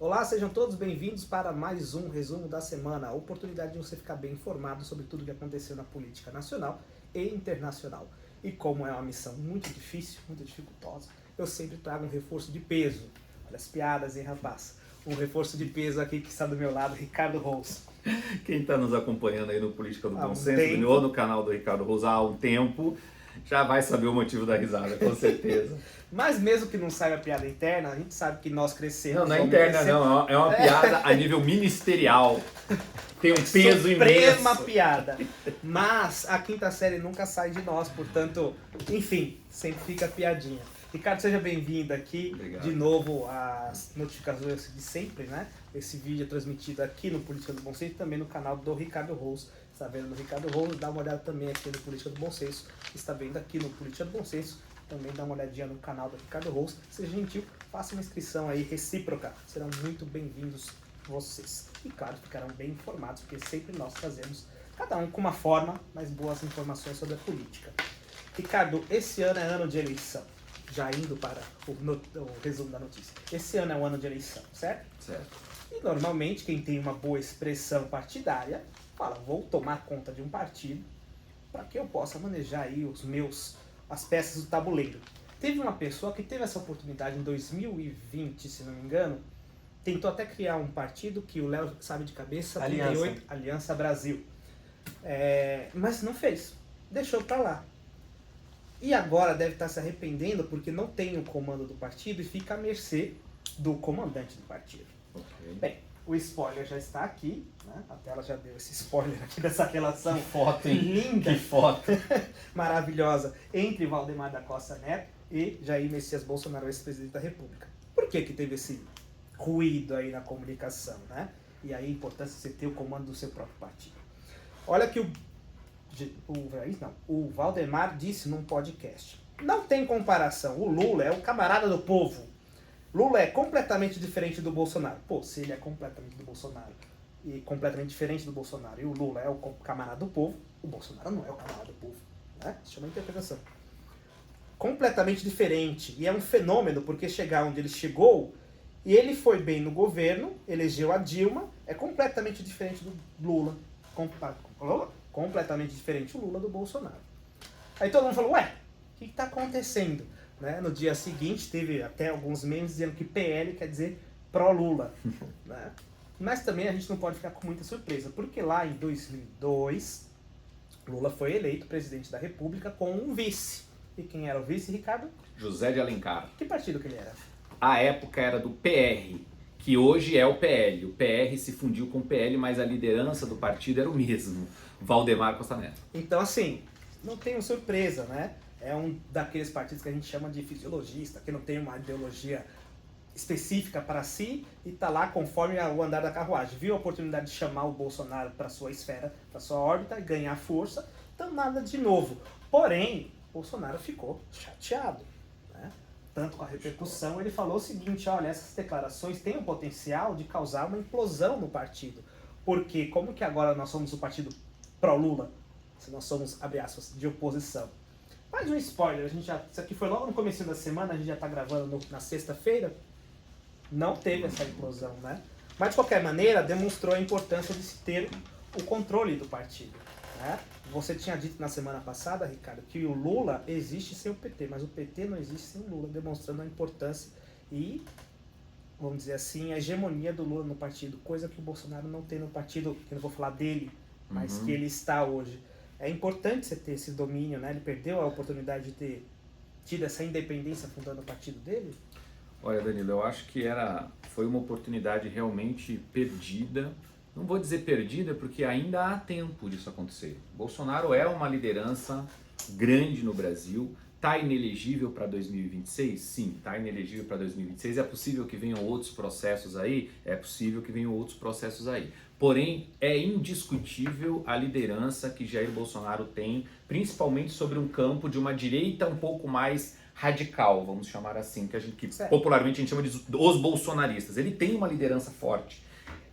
Olá, sejam todos bem-vindos para mais um resumo da semana, a oportunidade de você ficar bem informado sobre tudo que aconteceu na política nacional e internacional. E como é uma missão muito difícil, muito dificultosa, eu sempre trago um reforço de peso. Olha as piadas, hein, rapaz? Um reforço de peso aqui que está do meu lado, Ricardo Rous. Quem está nos acompanhando aí no Política do Há Bom um Senso, tempo. ou no canal do Ricardo Rous há um tempo, já vai saber o motivo da risada, com certeza. Mas mesmo que não saiba a piada interna, a gente sabe que nós crescemos. Não é vamos interna crescer. não, é uma piada a nível ministerial. Tem um peso Suprema imenso. piada. Mas a quinta série nunca sai de nós, portanto, enfim, sempre fica a piadinha. Ricardo, seja bem-vindo aqui. Obrigado. De novo as notificações de sempre, né? Esse vídeo é transmitido aqui no Política do Bom Senso e também no canal do Ricardo Rous. Está vendo no Ricardo Rous, dá uma olhada também aqui no Política do Bom Senso. Está vendo aqui no Política do Bom Senso, também dá uma olhadinha no canal do Ricardo Rous. Seja gentil, faça uma inscrição aí recíproca. Serão muito bem-vindos vocês. E claro, ficarão bem informados, porque sempre nós trazemos, cada um com uma forma, mas boas informações sobre a política. Ricardo, esse ano é ano de eleição. Já indo para o resumo da notícia. Esse ano é um ano de eleição, certo? Certo. E normalmente quem tem uma boa expressão partidária fala, vou tomar conta de um partido para que eu possa manejar aí as peças do tabuleiro. Teve uma pessoa que teve essa oportunidade em 2020, se não me engano, tentou até criar um partido que o Léo sabe de cabeça, 38, Aliança Brasil. Mas não fez, deixou para lá. E agora deve estar se arrependendo porque não tem o comando do partido e fica à mercê do comandante do partido. Okay. Bem, o spoiler já está aqui, né? A tela já deu esse spoiler aqui dessa relação Que foto, hein? linda, Que foto. maravilhosa, entre Valdemar da Costa Neto e Jair Messias Bolsonaro, ex-presidente da República. Por que que teve esse ruído aí na comunicação, né? E aí a importância de você ter o comando do seu próprio partido. Olha que o Valdemar disse num podcast. Não tem comparação. O Lula é o camarada do povo. Lula é completamente diferente do Bolsonaro. Pô, se ele é completamente do Bolsonaro e completamente diferente do Bolsonaro e o Lula é o camarada do povo, o Bolsonaro não é o camarada do povo. Né? Isso chama interpretação. Completamente diferente. E é um fenômeno porque chegar onde ele chegou e ele foi bem no governo, elegeu a Dilma, é completamente diferente do Lula. Completamente diferente o Lula do Bolsonaro. Aí todo mundo falou, ué, o que está acontecendo? Né? No dia seguinte teve até alguns memes dizendo que PL quer dizer pró-Lula. Né? Mas também a gente não pode ficar com muita surpresa, porque lá em 2002, Lula foi eleito presidente da República com um vice. E quem era o vice, Ricardo? José de Alencar. Que partido que ele era? A época era do PR, que hoje é o PL. O PR se fundiu com o PL, mas a liderança do partido era o mesmo. Valdemar Costa Neto. Então, assim, não tem surpresa, né? É um daqueles partidos que a gente chama de fisiologista, que não tem uma ideologia específica para si e tá lá conforme o andar da carruagem. Viu a oportunidade de chamar o Bolsonaro para sua esfera, para sua órbita e ganhar força, então nada de novo. Porém, Bolsonaro ficou chateado, né? Tanto com a repercussão, ele falou o seguinte, olha, essas declarações têm o potencial de causar uma implosão no partido. Porque como que agora nós somos o partido pró-Lula, se nós somos, abre aspas, de oposição. Mais um spoiler, isso aqui foi logo no começo da semana, a gente já está gravando na sexta-feira, não teve essa implosão, né? Mas de qualquer maneira, demonstrou a importância de se ter o controle do partido, né? Você tinha dito na semana passada, Ricardo, que o Lula existe sem o PT, mas o PT não existe sem o Lula, demonstrando a importância e, vamos dizer assim, a hegemonia do Lula no partido, coisa que o Bolsonaro não tem no partido, que eu não vou falar dele, mas que ele está hoje. É importante você ter esse domínio, né? Ele perdeu a oportunidade de ter tido essa independência fundando o partido dele? Olha, Danilo, eu acho que foi uma oportunidade realmente perdida. Não vou dizer perdida, porque ainda há tempo disso acontecer. Bolsonaro é uma liderança grande no Brasil. Está inelegível para 2026? Sim, está inelegível para 2026. É possível que venham outros processos aí? É possível que venham outros processos aí. Porém, é indiscutível a liderança que Jair Bolsonaro tem, principalmente sobre um campo de uma direita um pouco mais radical, vamos chamar assim, que popularmente a gente chama de os bolsonaristas. Ele tem uma liderança forte.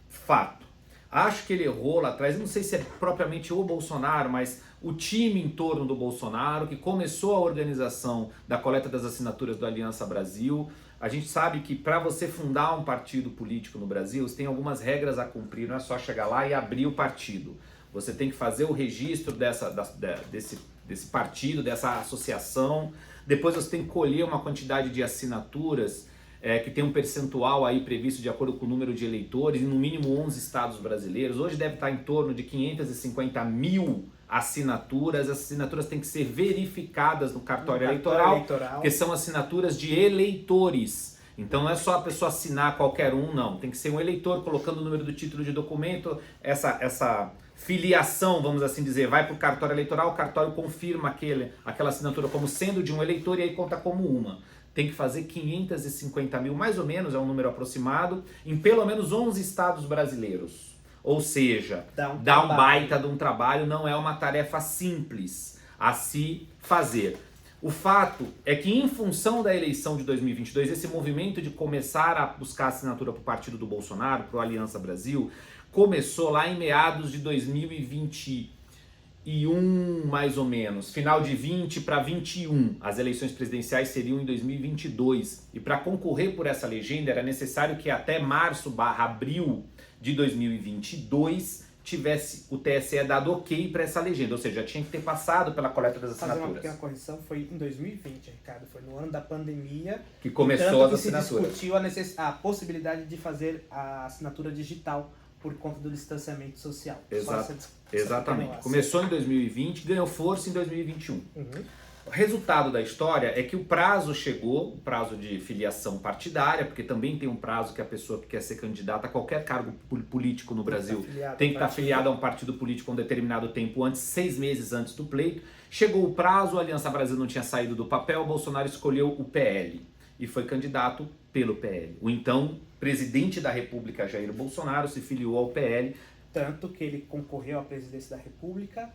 Fato. Acho que ele errou lá atrás, eu não sei se é propriamente o Bolsonaro, mas o time em torno do Bolsonaro, que começou a organização da coleta das assinaturas do Aliança Brasil, A gente sabe que para você fundar um partido político no Brasil, você tem algumas regras a cumprir, não é só chegar lá e abrir o partido. Você tem que fazer o registro desse partido, dessa associação, depois você tem que colher uma quantidade de assinaturas que tem um percentual aí previsto de acordo com o número de eleitores, em no mínimo 11 estados brasileiros. Hoje deve estar em torno de 550 mil assinaturas. As assinaturas têm que ser verificadas no cartório eleitoral, porque são assinaturas de eleitores. Então não é só a pessoa assinar qualquer um, não. Tem que ser um eleitor colocando o número do título de documento, essa filiação, vamos assim dizer, vai para o cartório eleitoral, o cartório confirma aquela assinatura como sendo de um eleitor e aí conta como uma. Tem que fazer 550 mil, mais ou menos, é um número aproximado, em pelo menos 11 estados brasileiros. Ou seja, dá um baita de um trabalho, não é uma tarefa simples a se fazer. O fato é que, em função da eleição de 2022, esse movimento de começar a buscar assinatura para o partido do Bolsonaro, para o Aliança Brasil, começou lá em meados de 2021, mais ou menos, final de 20 para 21. As eleições presidenciais seriam em 2022. E para concorrer por essa legenda era necessário que até março/abril de 2022 tivesse o TSE dado ok para essa legenda, ou seja, já tinha que ter passado pela coleta das assinaturas. Fazer uma pequena correção, foi em 2020, Ricardo, foi no ano da pandemia que começou as se assinaturas. discutiu a possibilidade de fazer a assinatura digital por conta do distanciamento social. Exatamente. Começou em 2020, ganhou força em 2021. O resultado da história é que o prazo chegou, o prazo de filiação partidária, porque também tem um prazo que a pessoa que quer ser candidata a qualquer cargo político no Brasil tem que estar afiliada a um partido político um determinado tempo antes, 6 meses antes do pleito. Chegou o prazo, a Aliança Brasil não tinha saído do papel, o Bolsonaro escolheu o PL e foi candidato pelo PL. O então presidente da República, Jair Bolsonaro, se filiou ao PL. Tanto que ele concorreu à presidência da República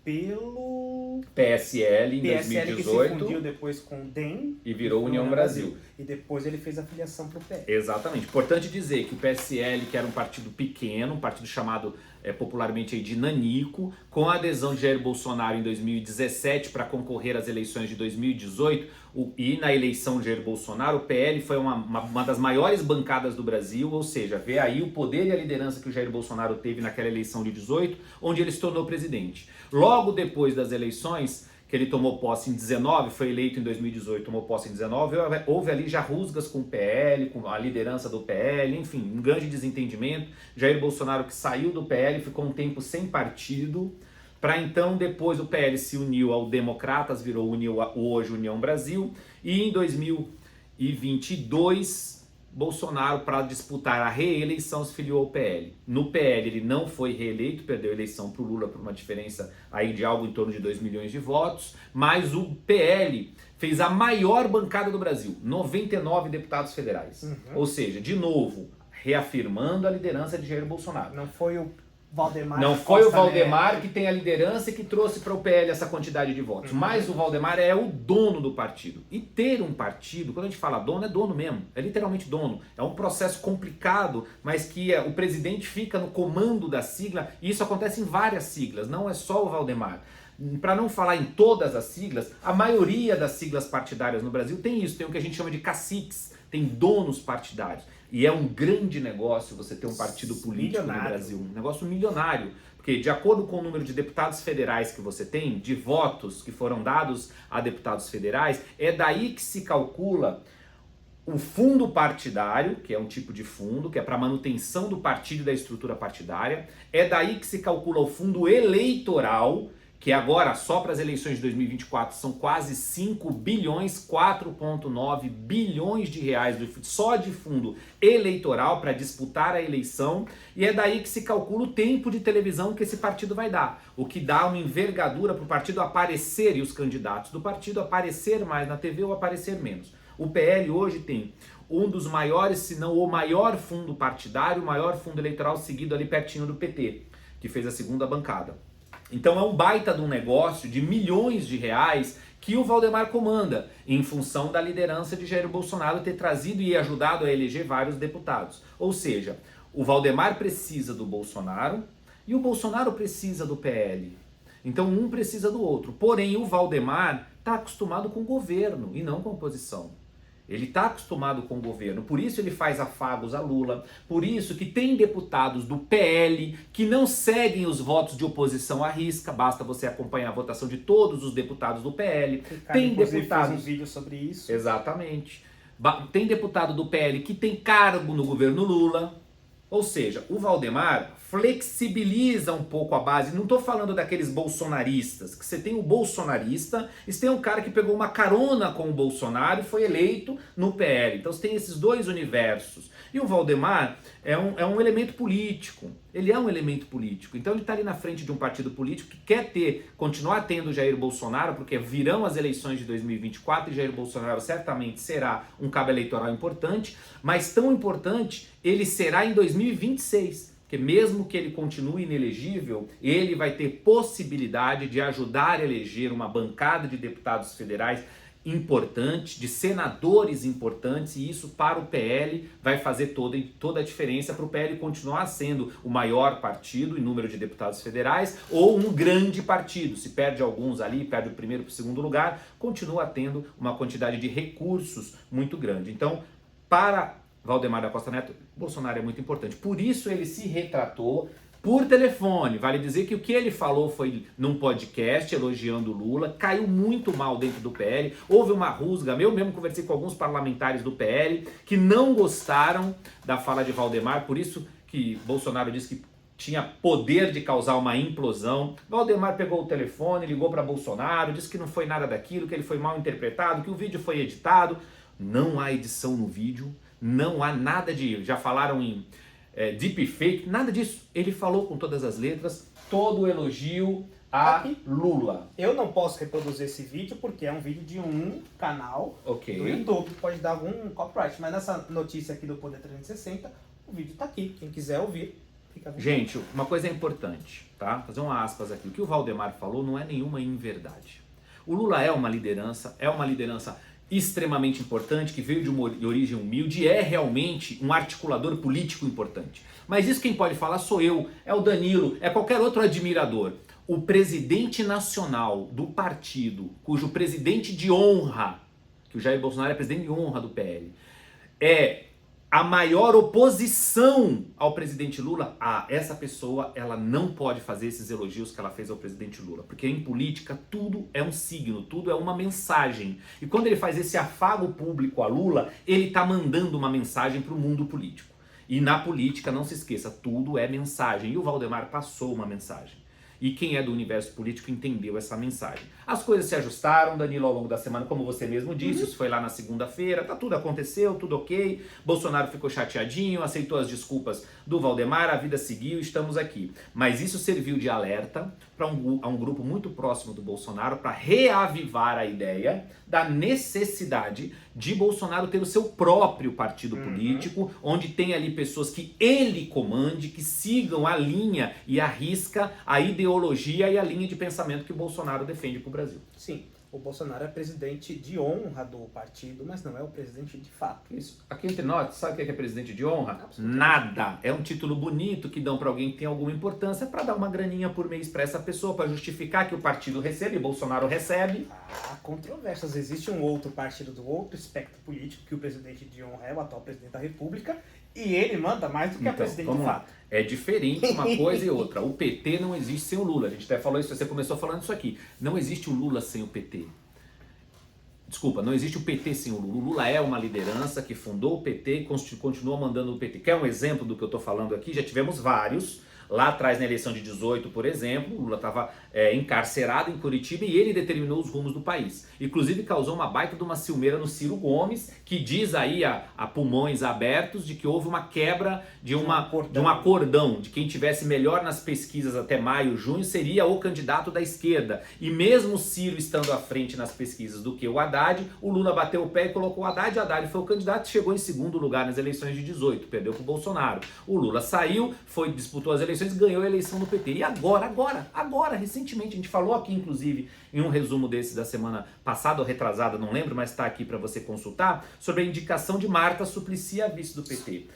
pelo PSL em 2018, que se fundiu depois com o DEM e virou União Brasil. E depois ele fez a filiação para o PL. Exatamente. Importante dizer que o PSL, que era um partido pequeno, um partido chamado popularmente aí de Nanico, com a adesão de Jair Bolsonaro em 2017 para concorrer às eleições de 2018, e na eleição de Jair Bolsonaro, o PL foi uma das maiores bancadas do Brasil, ou seja, vê aí o poder e a liderança que o Jair Bolsonaro teve naquela eleição de 18, onde ele se tornou presidente. Logo depois das eleições, que ele tomou posse em 19, foi eleito em 2018, tomou posse em 19, houve ali já rusgas com o PL, com a liderança do PL, enfim, um grande desentendimento. Jair Bolsonaro, que saiu do PL, ficou um tempo sem partido, para então depois o PL se uniu ao Democratas, virou hoje União Brasil, e em 2022 Bolsonaro, para disputar a reeleição, se filiou ao PL. No PL ele não foi reeleito, perdeu a eleição para o Lula por uma diferença aí de algo em torno de 2 milhões de votos, mas o PL fez a maior bancada do Brasil, 99 deputados federais. Ou seja, de novo, reafirmando a liderança de Jair Bolsonaro. Não foi o Valdemar. Não foi o Valdemar que tem a liderança e que trouxe para o PL essa quantidade de votos. Mas o Valdemar é o dono do partido. E ter um partido, quando a gente fala dono, é dono mesmo. É literalmente dono. É um processo complicado, mas que o presidente fica no comando da sigla. E isso acontece em várias siglas, não é só o Valdemar. Para não falar em todas as siglas, a maioria das siglas partidárias no Brasil tem isso. Tem o que a gente chama de caciques, tem donos partidários. E é um grande negócio você ter um partido político no Brasil, um negócio milionário. Porque de acordo com o número de deputados federais que você tem, de votos que foram dados a deputados federais, é daí que se calcula o fundo partidário, que é um tipo de fundo, que é para manutenção do partido e da estrutura partidária. É daí que se calcula o fundo eleitoral, que agora, só para as eleições de 2024, são quase 5 bilhões, 4,9 bilhões de reais só de fundo eleitoral para disputar a eleição, e é daí que se calcula o tempo de televisão que esse partido vai dar, o que dá uma envergadura para o partido aparecer e os candidatos do partido aparecer mais na TV ou aparecer menos. O PL hoje tem um dos maiores, se não o maior fundo partidário, o maior fundo eleitoral, seguido ali pertinho do PT, que fez a segunda bancada. Então é um baita de um negócio de milhões de reais que o Valdemar comanda, em função da liderança de Jair Bolsonaro ter trazido e ajudado a eleger vários deputados. Ou seja, o Valdemar precisa do Bolsonaro e o Bolsonaro precisa do PL. Então um precisa do outro. Porém, o Valdemar está acostumado com o governo e não com a oposição. Ele está acostumado com o governo, por isso ele faz afagos a Lula, por isso que tem deputados do PL que não seguem os votos de oposição à risca, basta você acompanhar a votação de todos os deputados do PL. Tem deputados... fez um vídeo sobre isso. Exatamente. Tem deputado do PL que tem cargo no governo Lula. Ou seja, o Valdemar flexibiliza um pouco a base. Não estou falando daqueles bolsonaristas, que você tem o bolsonarista e você tem um cara que pegou uma carona com o Bolsonaro e foi eleito no PL. Então você tem esses dois universos. E o Valdemar é um elemento político. Ele é um elemento político. Então ele está ali na frente de um partido político que quer continuar tendo Jair Bolsonaro, porque virão as eleições de 2024 e Jair Bolsonaro certamente será um cabo eleitoral importante, mas tão importante ele será em 2026. Porque mesmo que ele continue inelegível, ele vai ter possibilidade de ajudar a eleger uma bancada de deputados federais importante, de senadores importantes, e isso para o PL vai fazer toda a diferença para o PL continuar sendo o maior partido em número de deputados federais ou um grande partido. Se perde alguns ali, perde o primeiro para o segundo lugar, continua tendo uma quantidade de recursos muito grande. Então, para Valdemar da Costa Neto, Bolsonaro é muito importante. Por isso ele se retratou por telefone. Vale dizer que o que ele falou foi num podcast elogiando o Lula, caiu muito mal dentro do PL, houve uma rusga, eu mesmo conversei com alguns parlamentares do PL que não gostaram da fala de Valdemar, por isso que Bolsonaro disse que tinha poder de causar uma implosão. Valdemar pegou o telefone, ligou para Bolsonaro, disse que não foi nada daquilo, que ele foi mal interpretado, que o vídeo foi editado. Não há edição no vídeo, não há nada de... Já falaram em deepfake, nada disso. Ele falou com todas as letras, todo o elogio a Lula. Eu não posso reproduzir esse vídeo porque é um vídeo de um canal do YouTube, pode dar algum copyright, mas nessa notícia aqui do Poder 360, o vídeo tá aqui, quem quiser ouvir, fica aqui. Gente, uma coisa é importante, tá? Fazer uma aspas aqui, o que o Valdemar falou não é nenhuma inverdade. O Lula é uma liderança extremamente importante, que veio de origem humilde, é realmente um articulador político importante. Mas isso quem pode falar sou eu, é o Danilo, é qualquer outro admirador. O presidente nacional do partido, cujo presidente de honra, que o Jair Bolsonaro é presidente de honra do PL, é a maior oposição ao presidente Lula, essa pessoa ela não pode fazer esses elogios que ela fez ao presidente Lula, porque em política tudo é um signo, tudo é uma mensagem. E quando ele faz esse afago público a Lula, ele está mandando uma mensagem para o mundo político. E na política, não se esqueça, tudo é mensagem. E o Valdemar passou uma mensagem. E quem é do universo político entendeu essa mensagem. As coisas se ajustaram, Danilo, ao longo da semana, como você mesmo disse, isso foi lá na segunda-feira, tudo aconteceu, tudo ok, Bolsonaro ficou chateadinho, aceitou as desculpas do Valdemar, a vida seguiu, estamos aqui. Mas isso serviu de alerta para um grupo muito próximo do Bolsonaro para reavivar a ideia da necessidade de Bolsonaro ter o seu próprio partido político, onde tem ali pessoas que ele comande, que sigam a linha e a risca, a ideologia e a linha de pensamento que o Bolsonaro defende para o Brasil. Sim, o Bolsonaro é presidente de honra do partido, mas não é o presidente de fato. Isso. Aqui entre nós, sabe o que é presidente de honra? Nada. É um título bonito que dão para alguém que tem alguma importância para dar uma graninha por mês para essa pessoa, para justificar que o partido recebe, Bolsonaro recebe. Há controvérsias. Existe um outro partido do outro espectro político que o presidente de honra é o atual presidente da República e ele manda mais do que a presidente de fato. É diferente uma coisa e outra. O PT não existe sem o Lula. A gente até falou isso, você começou falando isso aqui. Não existe o Lula sem o PT. Desculpa, não existe o PT sem o Lula. O Lula é uma liderança que fundou o PT e continua mandando o PT. Quer um exemplo do que eu estou falando aqui? Já tivemos vários. Lá atrás, na eleição de 18, por exemplo, o Lula estava encarcerado em Curitiba e ele determinou os rumos do país. Inclusive causou uma baita de uma ciumeira no Ciro Gomes, que diz aí a pulmões abertos de que houve uma quebra de um acordão, de quem tivesse melhor nas pesquisas até maio, junho, seria o candidato da esquerda. E mesmo o Ciro estando à frente nas pesquisas do que o Haddad, o Lula bateu o pé e colocou o Haddad foi o candidato, chegou em segundo lugar nas eleições de 18, perdeu para o Bolsonaro. O Lula saiu, disputou as eleições eleições, ganhou a eleição no PT. E agora, recentemente, a gente falou aqui, inclusive, em um resumo desse da semana passada ou retrasada, não lembro, mas está aqui para você consultar, sobre a indicação de Marta Suplicy a vice do PT.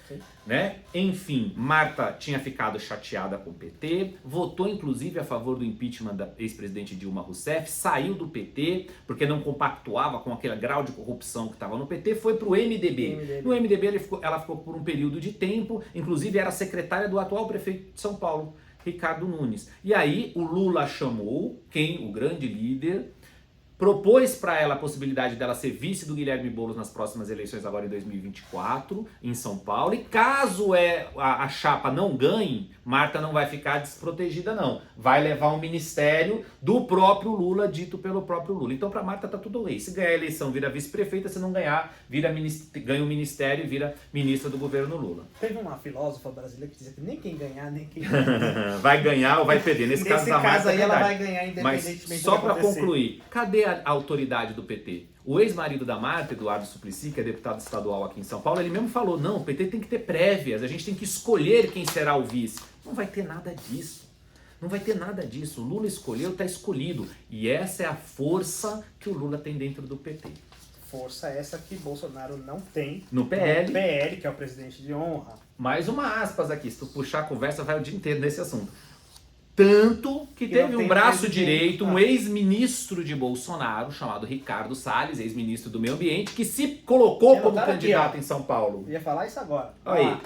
Né? Enfim, Marta tinha ficado chateada com o PT, votou inclusive a favor do impeachment da ex-presidente Dilma Rousseff, saiu do PT porque não compactuava com aquele grau de corrupção que estava no PT, foi para o MDB. No MDB ela ficou por um período de tempo, inclusive era secretária do atual prefeito de São Paulo, Ricardo Nunes. E aí o Lula chamou o grande líder, propôs para ela a possibilidade dela ser vice do Guilherme Boulos nas próximas eleições agora em 2024, em São Paulo. E caso a chapa não ganhe, Marta não vai ficar desprotegida não. Vai levar um ministério do próprio Lula, dito pelo próprio Lula. Então para Marta tá tudo bem. Se ganhar a eleição, vira vice-prefeita. Se não ganhar, ganha o ministério e vira ministra do governo Lula. Teve uma filósofa brasileira que dizia que nem quem ganhar, nem quem vai ganhar ou vai perder. Nesse caso da Marta, aí ela vai ganhar independentemente. Mas só para concluir, cadê a autoridade do PT? O ex-marido da Marta, Eduardo Suplicy, que é deputado estadual aqui em São Paulo, ele mesmo falou, não, o PT tem que ter prévias, a gente tem que escolher quem será o vice. Não vai ter nada disso. Não vai ter nada disso. O Lula escolheu, está escolhido. E essa é a força que o Lula tem dentro do PT. Força essa que Bolsonaro não tem no PL. No PL, que é o presidente de honra. Mais uma aspas aqui, se tu puxar a conversa, vai o dia inteiro nesse assunto. Tanto que teve um braço direito, um ex-ministro de Bolsonaro, chamado Ricardo Salles, ex-ministro do Meio Ambiente, que se colocou como candidato em São Paulo. Eu ia falar isso agora. Aí.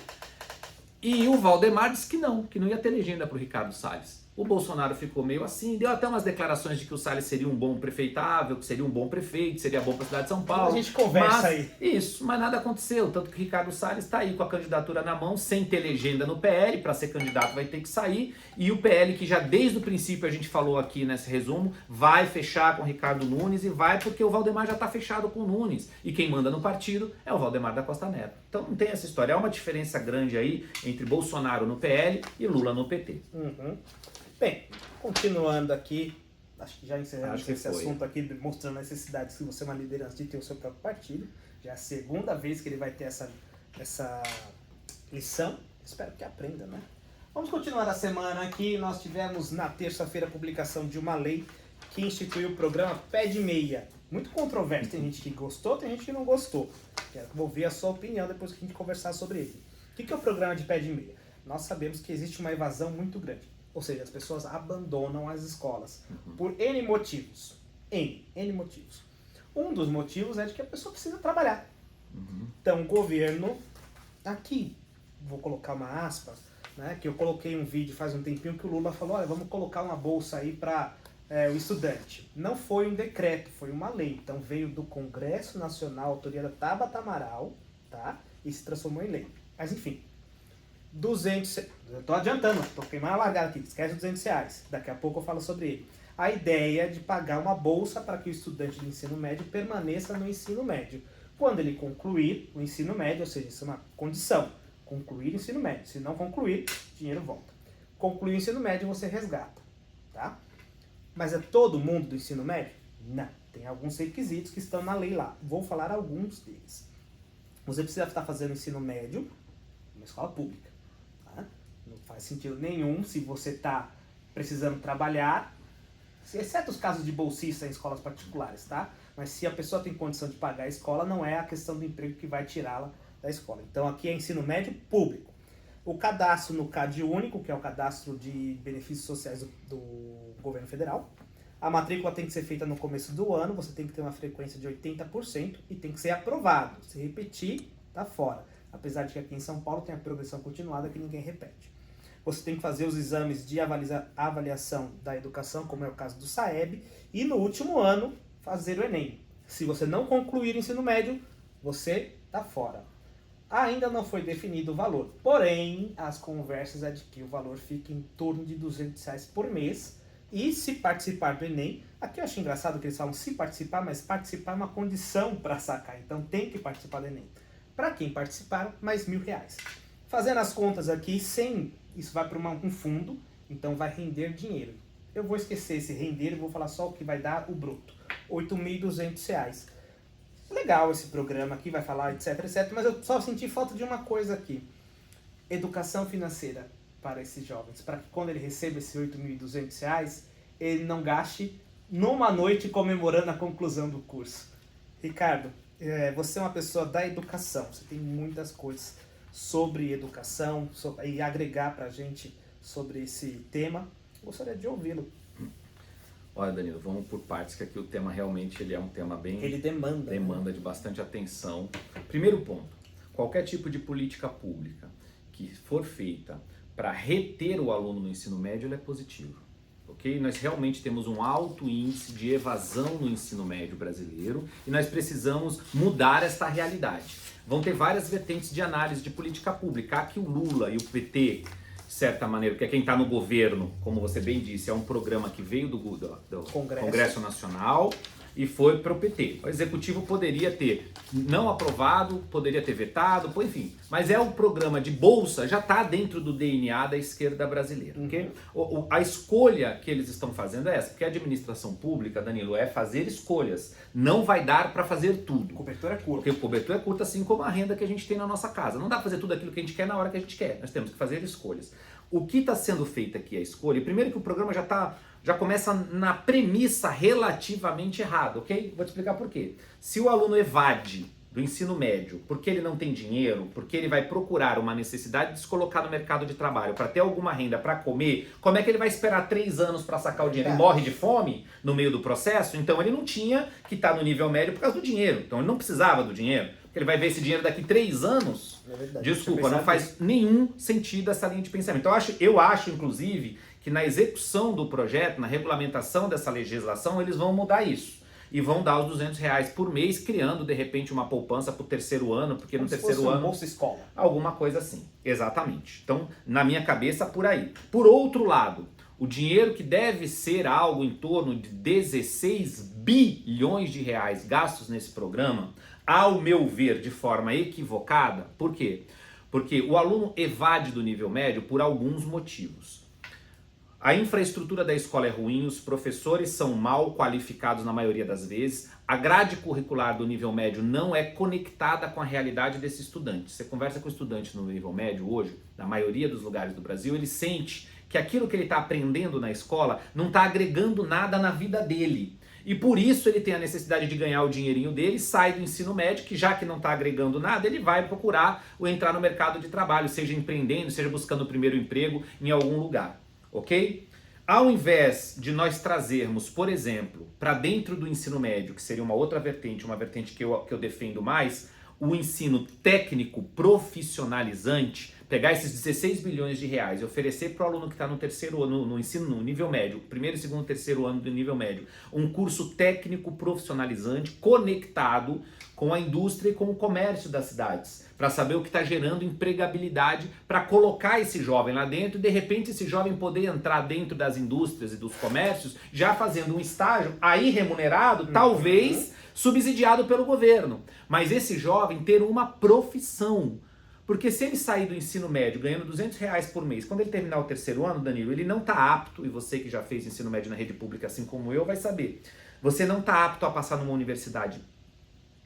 E o Valdemar disse que não ia ter legenda para o Ricardo Salles. O Bolsonaro ficou meio assim, deu até umas declarações de que o Salles seria um bom prefeitável, que seria um bom prefeito, seria bom para a cidade de São Paulo. A gente conversa aí. Isso, mas nada aconteceu, tanto que o Ricardo Salles está aí com a candidatura na mão, sem ter legenda no PL, para ser candidato vai ter que sair, e o PL, que já desde o princípio a gente falou aqui nesse resumo, vai fechar com o Ricardo Nunes, e vai porque o Valdemar já está fechado com o Nunes, e quem manda no partido é o Valdemar da Costa Neto. Então não tem essa história, há uma diferença grande aí entre Bolsonaro no PL e Lula no PT. Bem, continuando aqui, acho que já encerramos esse assunto aqui, mostrando a necessidade de você é uma liderança de ter o seu próprio partido. Já é a segunda vez que ele vai ter essa lição. Espero que aprenda, né? Vamos continuar a semana aqui. Nós tivemos na terça-feira a publicação de uma lei que instituiu o programa Pé de Meia. Muito controverso. Tem gente que gostou, tem gente que não gostou. Quero ouvir a sua opinião depois que a gente conversar sobre ele. O que é o programa de Pé de Meia? Nós sabemos que existe uma evasão muito grande. Ou seja, as pessoas abandonam as escolas por N motivos. N motivos. Um dos motivos é de que a pessoa precisa trabalhar. Então, o governo, aqui, vou colocar uma aspa, né, que eu coloquei um vídeo faz um tempinho que o Lula falou, olha, vamos colocar uma bolsa aí para o estudante. Não foi um decreto, foi uma lei. Então, veio do Congresso Nacional, autoria da Tabata Amaral, tá? E se transformou em lei. Mas, enfim. 200, eu tô adiantando, tô queimando a largada aqui, esquece os R$200, daqui a pouco eu falo sobre ele. A ideia é de pagar uma bolsa para que o estudante de ensino médio permaneça no ensino médio. Quando ele concluir o ensino médio, ou seja, isso é uma condição, concluir o ensino médio, se não concluir, dinheiro volta. Concluir o ensino médio, você resgata, tá? Mas é todo mundo do ensino médio? Não, tem alguns requisitos que estão na lei lá, vou falar alguns deles. Você precisa estar fazendo ensino médio numa escola pública. Não faz sentido nenhum se você está precisando trabalhar, exceto os casos de bolsista em escolas particulares, tá? Mas se a pessoa tem condição de pagar a escola, não é a questão do emprego que vai tirá-la da escola. Então aqui é ensino médio público. O cadastro no CAD único, que é o cadastro de benefícios sociais do governo federal. A matrícula tem que ser feita no começo do ano, você tem que ter uma frequência de 80% e tem que ser aprovado. Se repetir, tá fora. Apesar de que aqui em São Paulo tem a progressão continuada que ninguém repete. Você tem que fazer os exames de avaliação da educação, como é o caso do SAEB, e no último ano fazer o Enem. Se você não concluir o ensino médio, você está fora. Ainda não foi definido o valor, porém as conversas é de que o valor fica em torno de R$200 por mês, e se participar do Enem, aqui eu acho engraçado que eles falam se participar, mas participar é uma condição para sacar, então tem que participar do Enem. Para quem participar, mais R$1.000. Fazendo as contas aqui, isso vai para um fundo, então vai render dinheiro. Eu vou esquecer esse render e vou falar só o que vai dar o bruto. R$8.200. Legal esse programa aqui, vai falar etc, etc. Mas eu só senti falta de uma coisa aqui. Educação financeira. para esses jovens? Para que quando ele receba esses R$8.200, ele não gaste numa noite comemorando a conclusão do curso. Ricardo, você é uma pessoa da educação, você tem muitas coisas sobre educação e agregar para a gente sobre esse tema. Gostaria de ouvi-lo. Olha, Danilo, vamos por partes, que aqui o tema realmente ele é um tema bem... Ele demanda de bastante atenção. Primeiro ponto, qualquer tipo de política pública que for feita para reter o aluno no ensino médio, ele é positivo. Okay? Nós realmente temos um alto índice de evasão no ensino médio brasileiro e nós precisamos mudar esta realidade. Vão ter várias vertentes de análise de política pública. Aqui o Lula e o PT, de certa maneira, que é quem está no governo, como você bem disse, é um programa que veio do Congresso Nacional e foi para o PT. O Executivo poderia ter não aprovado, poderia ter vetado, enfim. Mas é um programa de bolsa, já está dentro do DNA da esquerda brasileira. Okay? A escolha que eles estão fazendo é essa, porque a administração pública, Danilo, é fazer escolhas. Não vai dar para fazer tudo. Cobertura é curta. Porque o cobertura é curta, assim como a renda que a gente tem na nossa casa. Não dá para fazer tudo aquilo que a gente quer na hora que a gente quer. Nós temos que fazer escolhas. O que está sendo feito aqui é a escolha. Primeiro que o programa já começa na premissa relativamente errada, ok? Vou te explicar por quê. Se o aluno evade do ensino médio porque ele não tem dinheiro, porque ele vai procurar uma necessidade de se colocar no mercado de trabalho para ter alguma renda para comer, como é que ele vai esperar 3 anos para sacar o dinheiro? Ele morre de fome no meio do processo? Então ele não tinha que estar no nível médio por causa do dinheiro. Então ele não precisava do dinheiro. Ele vai ver esse dinheiro daqui 3 anos. É verdade. Desculpa, não faz nenhum sentido essa linha de pensamento. Então eu acho, inclusive, que na execução do projeto, na regulamentação dessa legislação, eles vão mudar isso. E vão dar os R$200 por mês, criando, de repente, uma poupança para o terceiro ano, porque como no terceiro ano... Bolsa Escola. Alguma coisa assim, exatamente. Então, na minha cabeça, por aí. Por outro lado, o dinheiro que deve ser algo em torno de 16 bilhões de reais gastos nesse programa, ao meu ver, de forma equivocada. Por quê? Porque o aluno evade do nível médio por alguns motivos. A infraestrutura da escola é ruim, os professores são mal qualificados na maioria das vezes, a grade curricular do nível médio não é conectada com a realidade desse estudante. Você conversa com o estudante no nível médio hoje, na maioria dos lugares do Brasil, ele sente que aquilo que ele está aprendendo na escola não está agregando nada na vida dele. E por isso ele tem a necessidade de ganhar o dinheirinho dele, sai do ensino médio, que já que não está agregando nada, ele vai procurar ou entrar no mercado de trabalho, seja empreendendo, seja buscando o primeiro emprego em algum lugar. Ok? Ao invés de nós trazermos, por exemplo, para dentro do ensino médio, que seria uma outra vertente, uma vertente que eu defendo mais, o ensino técnico profissionalizante, pegar esses 16 bilhões de reais e oferecer para o aluno que está no terceiro ano, no ensino, no nível médio, primeiro, segundo, terceiro ano do nível médio, um curso técnico profissionalizante conectado com a indústria e com o comércio das cidades, para saber o que está gerando empregabilidade, para colocar esse jovem lá dentro e de repente esse jovem poder entrar dentro das indústrias e dos comércios já fazendo um estágio aí remunerado, talvez subsidiado pelo governo, mas esse jovem ter uma profissão. Porque se ele sair do ensino médio ganhando R$200 por mês, quando ele terminar o terceiro ano, Danilo, ele não está apto, e você que já fez ensino médio na rede pública assim como eu vai saber, você não está apto a passar numa universidade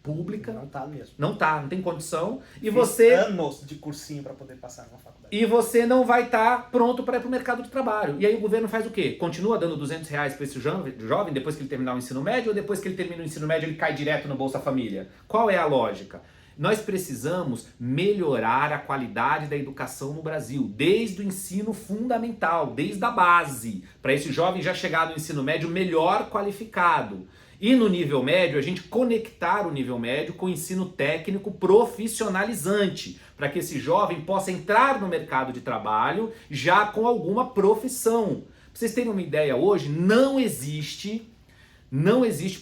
pública. Não tá mesmo. Não tem condição. E Fiz você anos de cursinho para poder passar numa faculdade. E você não vai estar pronto para ir para o mercado de trabalho. E aí o governo faz o quê? Continua dando R$200 para esse jovem depois que ele terminar o ensino médio, ou depois que ele termina o ensino médio ele cai direto no Bolsa Família? Qual é a lógica? Nós precisamos melhorar a qualidade da educação no Brasil, desde o ensino fundamental, desde a base, para esse jovem já chegar no ensino médio melhor qualificado. E no nível médio, a gente conectar o nível médio com o ensino técnico profissionalizante, para que esse jovem possa entrar no mercado de trabalho já com alguma profissão. Para vocês terem uma ideia, hoje não existe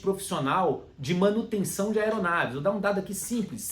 profissional de manutenção de aeronaves. Vou dar um dado aqui simples.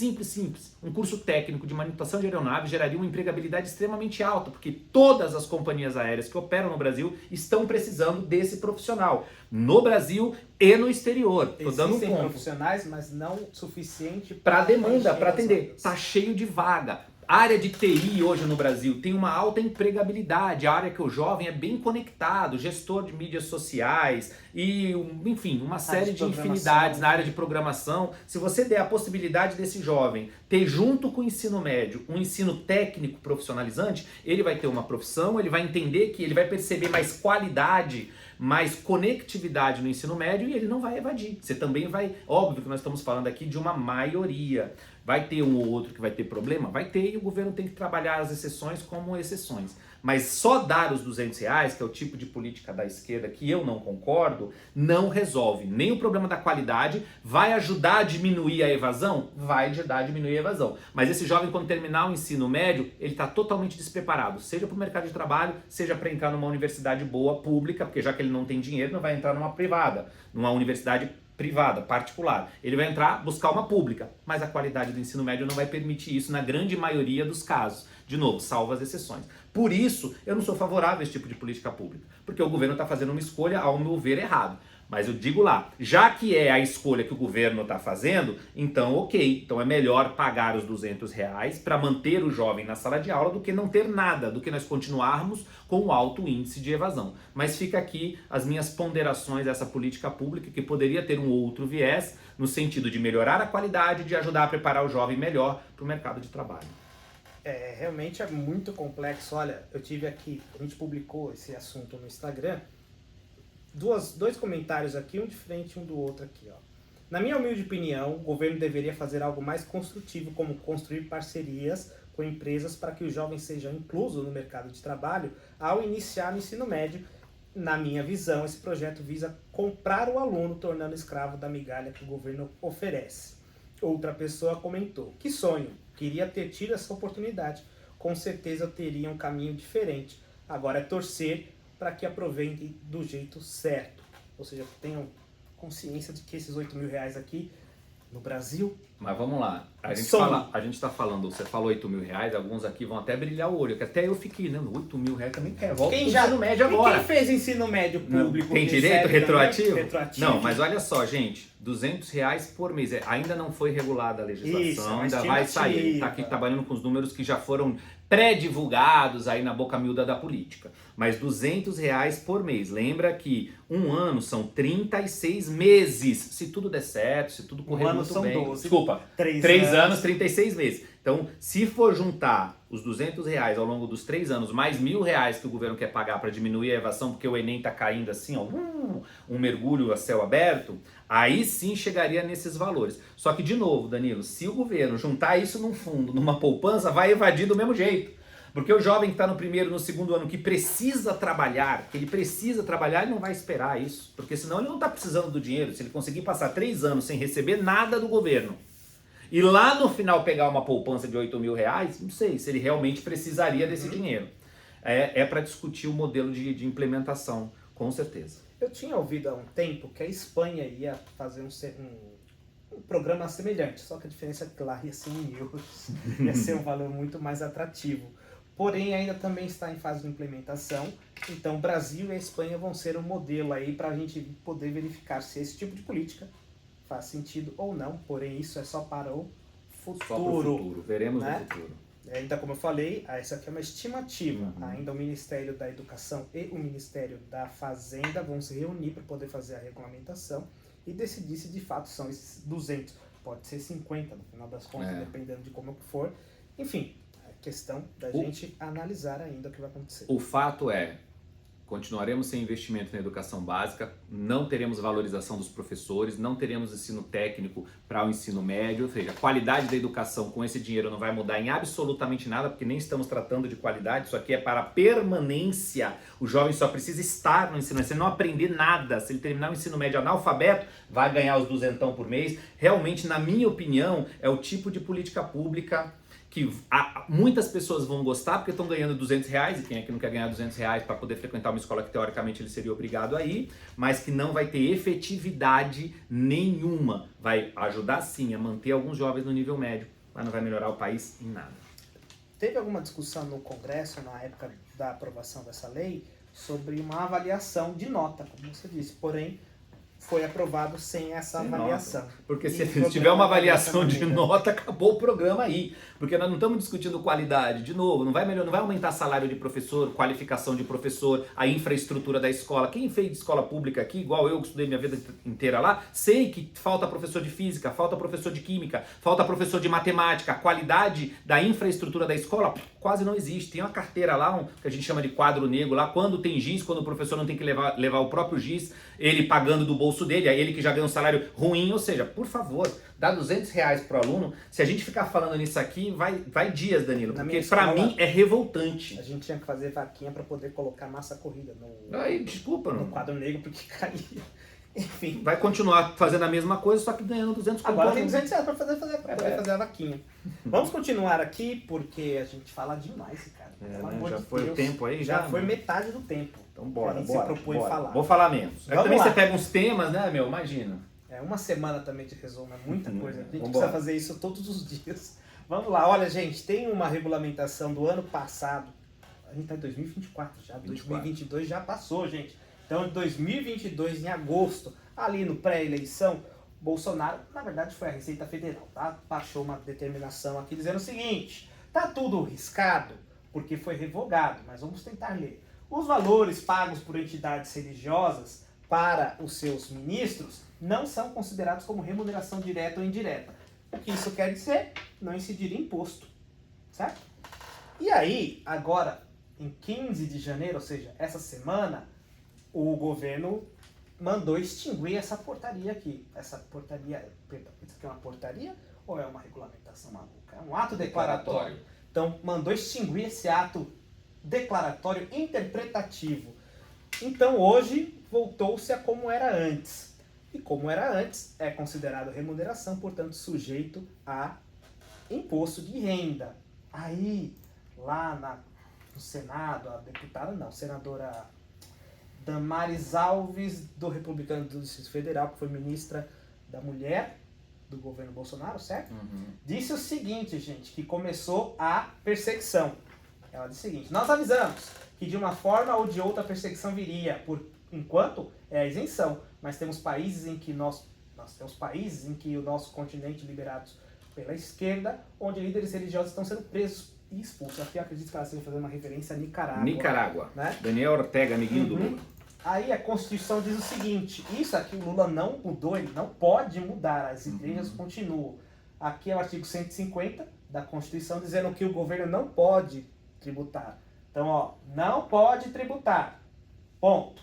Um curso técnico de manutenção de aeronaves geraria uma empregabilidade extremamente alta, porque todas as companhias aéreas que operam no Brasil estão precisando desse profissional. No Brasil e no exterior. Estou dando um ponto. Profissionais, mas não suficiente para demanda, para atender. Está cheio de vaga. A área de TI hoje no Brasil tem uma alta empregabilidade, a área que o jovem é bem conectado, gestor de mídias sociais e, enfim, uma série de infinidades na área de programação. Se você der a possibilidade desse jovem ter junto com o ensino médio um ensino técnico profissionalizante, ele vai ter uma profissão, ele vai entender que ele vai perceber mais qualidade, mais conectividade no ensino médio e ele não vai evadir. Você também vai, óbvio que nós estamos falando aqui de uma maioria. Vai ter um ou outro que vai ter problema? Vai ter, e o governo tem que trabalhar as exceções como exceções. Mas só dar os R$200, que é o tipo de política da esquerda que eu não concordo, não resolve nem o problema da qualidade. Vai ajudar a diminuir a evasão? Vai ajudar a diminuir a evasão. Mas esse jovem, quando terminar o ensino médio, ele está totalmente despreparado, seja para o mercado de trabalho, seja para entrar numa universidade boa, pública, porque já que ele não tem dinheiro, não vai entrar numa privada, numa universidade privada, particular. Ele vai entrar, buscar uma pública, mas a qualidade do ensino médio não vai permitir isso na grande maioria dos casos. De novo, salvo as exceções. Por isso, eu não sou favorável a esse tipo de política pública, porque o governo está fazendo uma escolha, ao meu ver, errado. Mas eu digo lá, já que é a escolha que o governo está fazendo, então ok, então é melhor pagar os R$200 para manter o jovem na sala de aula do que não ter nada, do que nós continuarmos com um alto índice de evasão. Mas fica aqui as minhas ponderações dessa política pública, que poderia ter um outro viés, no sentido de melhorar a qualidade, de ajudar a preparar o jovem melhor para o mercado de trabalho. Realmente é muito complexo. Olha, eu tive aqui, a gente publicou esse assunto no Instagram, dois comentários aqui, um diferente um do outro aqui, ó. Na minha humilde opinião, o governo deveria fazer algo mais construtivo, como construir parcerias com empresas para que os jovens sejam inclusos no mercado de trabalho ao iniciar no ensino médio. Na minha visão, esse projeto visa comprar o aluno, tornando escravo da migalha que o governo oferece. Outra pessoa comentou: que sonho, queria ter tido essa oportunidade. Com certeza eu teria um caminho diferente. Agora é torcer para que aproveitem do jeito certo. Ou seja, tenham consciência de que esses R$8.000 aqui no Brasil... Mas vamos lá, a gente está falando, você falou R$8.000, alguns aqui vão até brilhar o olho, que até eu fiquei, né, R$8.000 também quer, volta quem pro já ensino médio agora. Quem fez ensino médio público? Tem direito retroativo? Retroativo? Não, mas olha só, gente, R$200 por mês, ainda não foi regulada a legislação, ainda vai sair, está aqui trabalhando com os números que já foram pré-divulgados aí na boca miúda da política. Mas R$200 por mês. Lembra que um ano são 36 meses. Se tudo der certo, se tudo correr muito bem. 12. Desculpa, 3 anos, 36 meses. Então, se for juntar os R$200 ao longo dos 3 anos, mais R$1.000 que o governo quer pagar para diminuir a evasão, porque o Enem está caindo assim, ó, um mergulho a céu aberto, aí sim chegaria nesses valores. Só que, de novo, Danilo, se o governo juntar isso num fundo, numa poupança, vai evadir do mesmo jeito. Porque o jovem que está no primeiro, no segundo ano, que precisa trabalhar, ele não vai esperar isso. Porque senão ele não está precisando do dinheiro. Se ele conseguir passar 3 anos sem receber nada do governo, e lá no final pegar uma poupança de R$8.000, não sei se ele realmente precisaria desse dinheiro. É para discutir o modelo de implementação, com certeza. Eu tinha ouvido há um tempo que a Espanha ia fazer um programa semelhante, só que a diferença é que lá ia ser em euros, ia ser um valor muito mais atrativo. Porém, ainda também está em fase de implementação, então o Brasil e a Espanha vão ser um modelo aí para a gente poder verificar se esse tipo de política faz sentido ou não, porém isso é só para o futuro. Só para o futuro, veremos no futuro. Ainda como eu falei, essa aqui é uma estimativa. Ainda o Ministério da Educação e o Ministério da Fazenda vão se reunir para poder fazer a regulamentação e decidir se de fato são esses 200. Pode ser 50 no final das contas, dependendo de como for. Enfim, é questão da gente analisar ainda o que vai acontecer. O fato é, continuaremos sem investimento na educação básica, não teremos valorização dos professores, não teremos ensino técnico para o ensino médio, ou seja, a qualidade da educação com esse dinheiro não vai mudar em absolutamente nada, porque nem estamos tratando de qualidade, isso aqui é para permanência. O jovem só precisa estar no ensino médio, se ele não aprender nada, se ele terminar o ensino médio analfabeto, vai ganhar os duzentão por mês. Realmente, na minha opinião, é o tipo de política pública que muitas pessoas vão gostar porque estão ganhando R$200, e quem é que não quer ganhar R$200 para poder frequentar uma escola que teoricamente ele seria obrigado a ir, mas que não vai ter efetividade nenhuma. Vai ajudar sim a manter alguns jovens no nível médio, mas não vai melhorar o país em nada. Teve alguma discussão no Congresso, na época da aprovação dessa lei, sobre uma avaliação de nota, como você disse, porém foi aprovado sem essa Sem avaliação. Porque E se o problema tiver uma é avaliação essa de maneira. nota, acabou o programa aí. Porque nós não estamos discutindo qualidade. De novo, não vai melhorar, não vai aumentar salário de professor, qualificação de professor, a infraestrutura da escola. Quem fez escola pública aqui, igual eu que estudei minha vida inteira lá, sei que falta professor de física, falta professor de química, falta professor de matemática. A qualidade da infraestrutura da escola quase não existe. Tem uma carteira lá, que a gente chama de quadro negro lá, quando tem giz, quando o professor não tem que levar o próprio giz, ele pagando do bolso dele, aí ele que já ganha um salário ruim, ou seja, por favor, dá R$200 pro aluno. Se a gente ficar falando nisso aqui, vai dias, Danilo, Na porque minha pra escola, mim é revoltante. A gente tinha que fazer vaquinha para poder colocar massa corrida Aí, desculpa, no não. quadro negro, porque caía. Enfim. Vai continuar fazendo a mesma coisa, só que ganhando 200 Agora por tem aluno. R$200 para poder fazer a vaquinha. Vamos continuar aqui, porque a gente fala demais, cara. Pelo amor Já de foi o Deus. tempo aí? Já foi metade do tempo. Então que bora, a gente bora. se propõe bora. falar. Vou falar menos. Vamos Também lá. você pega uns temas, né, meu? Imagina. Uma semana também te resume muita coisa. A gente Vambora. precisa fazer isso todos os dias. Vamos lá, olha, gente, tem uma regulamentação do ano passado. A gente tá em 2024 já, 2022 já passou, gente. Então, em 2022, em agosto, ali no pré-eleição, Bolsonaro, na verdade foi a Receita Federal, tá? Baixou uma determinação aqui dizendo o seguinte: tá tudo riscado porque foi revogado, mas vamos tentar ler. Os valores pagos por entidades religiosas para os seus ministros não são considerados como remuneração direta ou indireta. O que isso quer dizer? Não incidir imposto, certo? E aí, agora, em 15 de janeiro, ou seja, essa semana, o governo mandou extinguir essa portaria aqui. Essa portaria, perdão, isso aqui é uma portaria ou é uma regulamentação maluca? É um ato declaratório. Então, mandou extinguir esse ato declaratório interpretativo. Então, hoje, voltou-se a como era antes. E como era antes, é considerado remuneração, portanto, sujeito a imposto de renda. Aí, lá no Senado, a deputada, não, senadora Damares Alves, do Republicano do Distrito Federal, que foi ministra da Mulher do governo Bolsonaro, certo? Disse o seguinte, gente, que começou a perseguição. Ela disse o seguinte: nós avisamos que de uma forma ou de outra a perseguição viria, por enquanto é a isenção, mas temos países em que nós temos países em que o nosso continente liberados pela esquerda, onde líderes religiosos estão sendo presos e expulsos. Aqui eu acredito que ela esteja fazendo uma referência a Nicarágua. Nicarágua. Né? Daniel Ortega, amiguinho do Lula. Aí a Constituição diz o seguinte: isso aqui o Lula não mudou, ele não pode mudar, as igrejas continuam. Aqui é o artigo 150 da Constituição dizendo que o governo não pode tributar. Então, ó, não pode tributar. Ponto.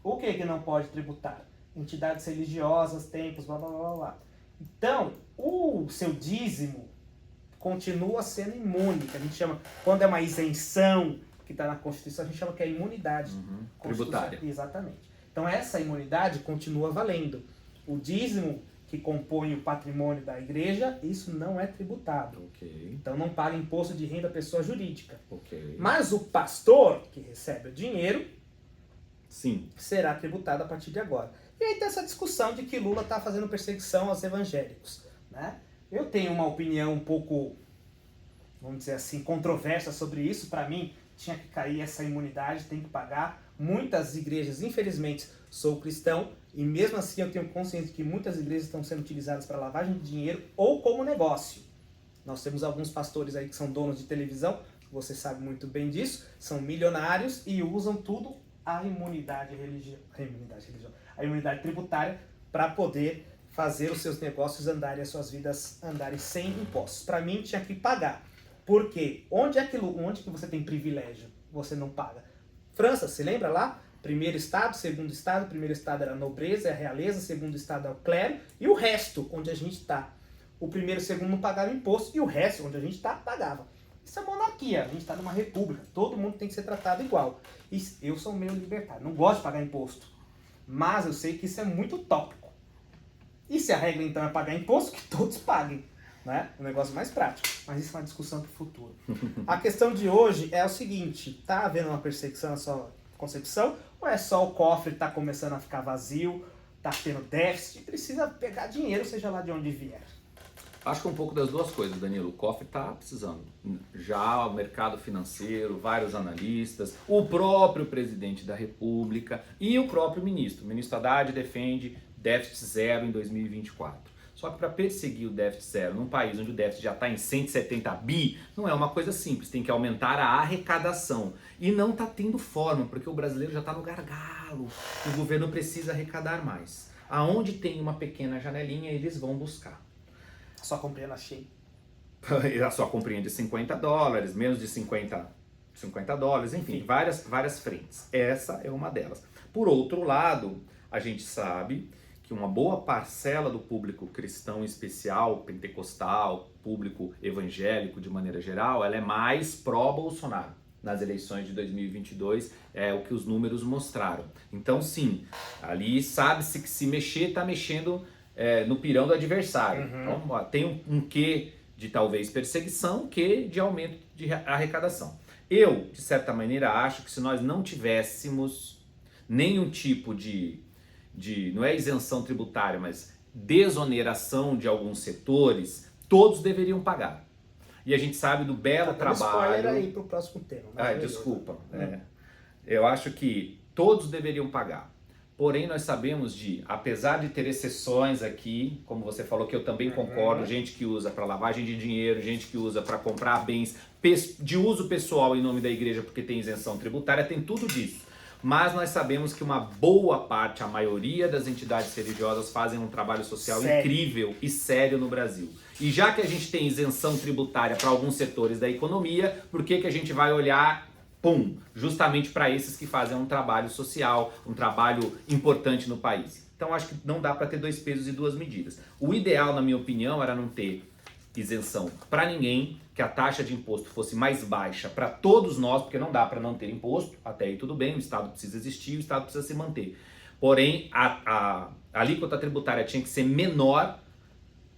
O que não pode tributar? Entidades religiosas, templos, blá blá blá blá. Então, o seu dízimo continua sendo imune, que a gente chama, quando é uma isenção que está na Constituição, a gente chama que é imunidade tributária. Exatamente. Então, essa imunidade continua valendo. O dízimo que compõe o patrimônio da igreja, isso não é tributado. Ok. Então, não paga imposto de renda à pessoa jurídica. Ok. Mas o pastor, que recebe o dinheiro, Sim. será tributado a partir de agora. E aí tem essa discussão de que Lula está fazendo perseguição aos evangélicos, né? Eu tenho uma opinião um pouco, vamos dizer assim, controversa sobre isso. Para mim, tinha que cair essa imunidade, tem que pagar. Muitas igrejas, infelizmente, sou cristão, e mesmo assim eu tenho consciência de que muitas igrejas estão sendo utilizadas para lavagem de dinheiro ou como negócio. Nós temos alguns pastores aí que são donos de televisão, você sabe muito bem disso, são milionários e usam tudo a imunidade tributária para poder fazer os seus negócios andarem, as suas vidas andarem sem impostos. Para mim tinha que pagar. Por quê? Onde que você tem privilégio? Você não paga. França, se lembra lá? Primeiro estado, segundo estado. Primeiro estado era a nobreza, a realeza. Segundo estado é o clero. E o resto, onde a gente está. O primeiro e o segundo não pagavam imposto. E o resto, onde a gente está, pagava. Isso é monarquia. A gente está numa república. Todo mundo tem que ser tratado igual. E eu sou meio libertário. Não gosto de pagar imposto. Mas eu sei que isso é muito utópico. E se a regra então é pagar imposto, que todos paguem. Né? Um negócio mais prático. Mas isso é uma discussão para o futuro. A questão de hoje é o seguinte: tá havendo uma perseguição na sua concepção? Ou é só o cofre está começando a ficar vazio, está tendo déficit, precisa pegar dinheiro, seja lá de onde vier? Acho que é um pouco das duas coisas, Danilo. O cofre está precisando. Já o mercado financeiro, vários analistas, o próprio presidente da República e o próprio ministro. O ministro Haddad defende déficit zero em 2024. Só que para perseguir o déficit zero num país onde o déficit já está em 170 bi, não é uma coisa simples, tem que aumentar a arrecadação. E não está tendo forma, porque o brasileiro já está no gargalo, o governo precisa arrecadar mais. Aonde tem uma pequena janelinha, eles vão buscar. Só comprei na Shein. A sua comprinha de $50, menos de 50 dólares, enfim, várias frentes. Essa é uma delas. Por outro lado, a gente sabe que uma boa parcela do público cristão em especial, pentecostal, público evangélico de maneira geral, ela é mais pró-Bolsonaro. Nas eleições de 2022, é o que os números mostraram. Então, sim, ali sabe-se que se mexer, está mexendo no pirão do adversário. Então, ó, tem um quê de talvez perseguição, um quê de aumento de arrecadação. Eu, de certa maneira, acho que se nós não tivéssemos nenhum tipo de não é isenção tributária, mas desoneração de alguns setores, todos deveriam pagar. E a gente sabe do belo trabalho... Spoiler aí pro próximo tema. Desculpa. Eu acho que todos deveriam pagar. Porém, nós sabemos apesar de ter exceções aqui, como você falou, que eu também concordo, gente que usa para lavagem de dinheiro, gente que usa para comprar bens de uso pessoal em nome da igreja porque tem isenção tributária, tem tudo disso. Mas nós sabemos que uma boa parte, a maioria das entidades religiosas fazem um trabalho social incrível e sério no Brasil. E já que a gente tem isenção tributária para alguns setores da economia, por que a gente vai olhar, justamente para esses que fazem um trabalho social, um trabalho importante no país? Então acho que não dá para ter dois pesos e duas medidas. O ideal, na minha opinião, era não ter isenção para ninguém, que a taxa de imposto fosse mais baixa para todos nós, porque não dá para não ter imposto, até aí tudo bem, o Estado precisa existir, o Estado precisa se manter. Porém, a alíquota tributária tinha que ser menor,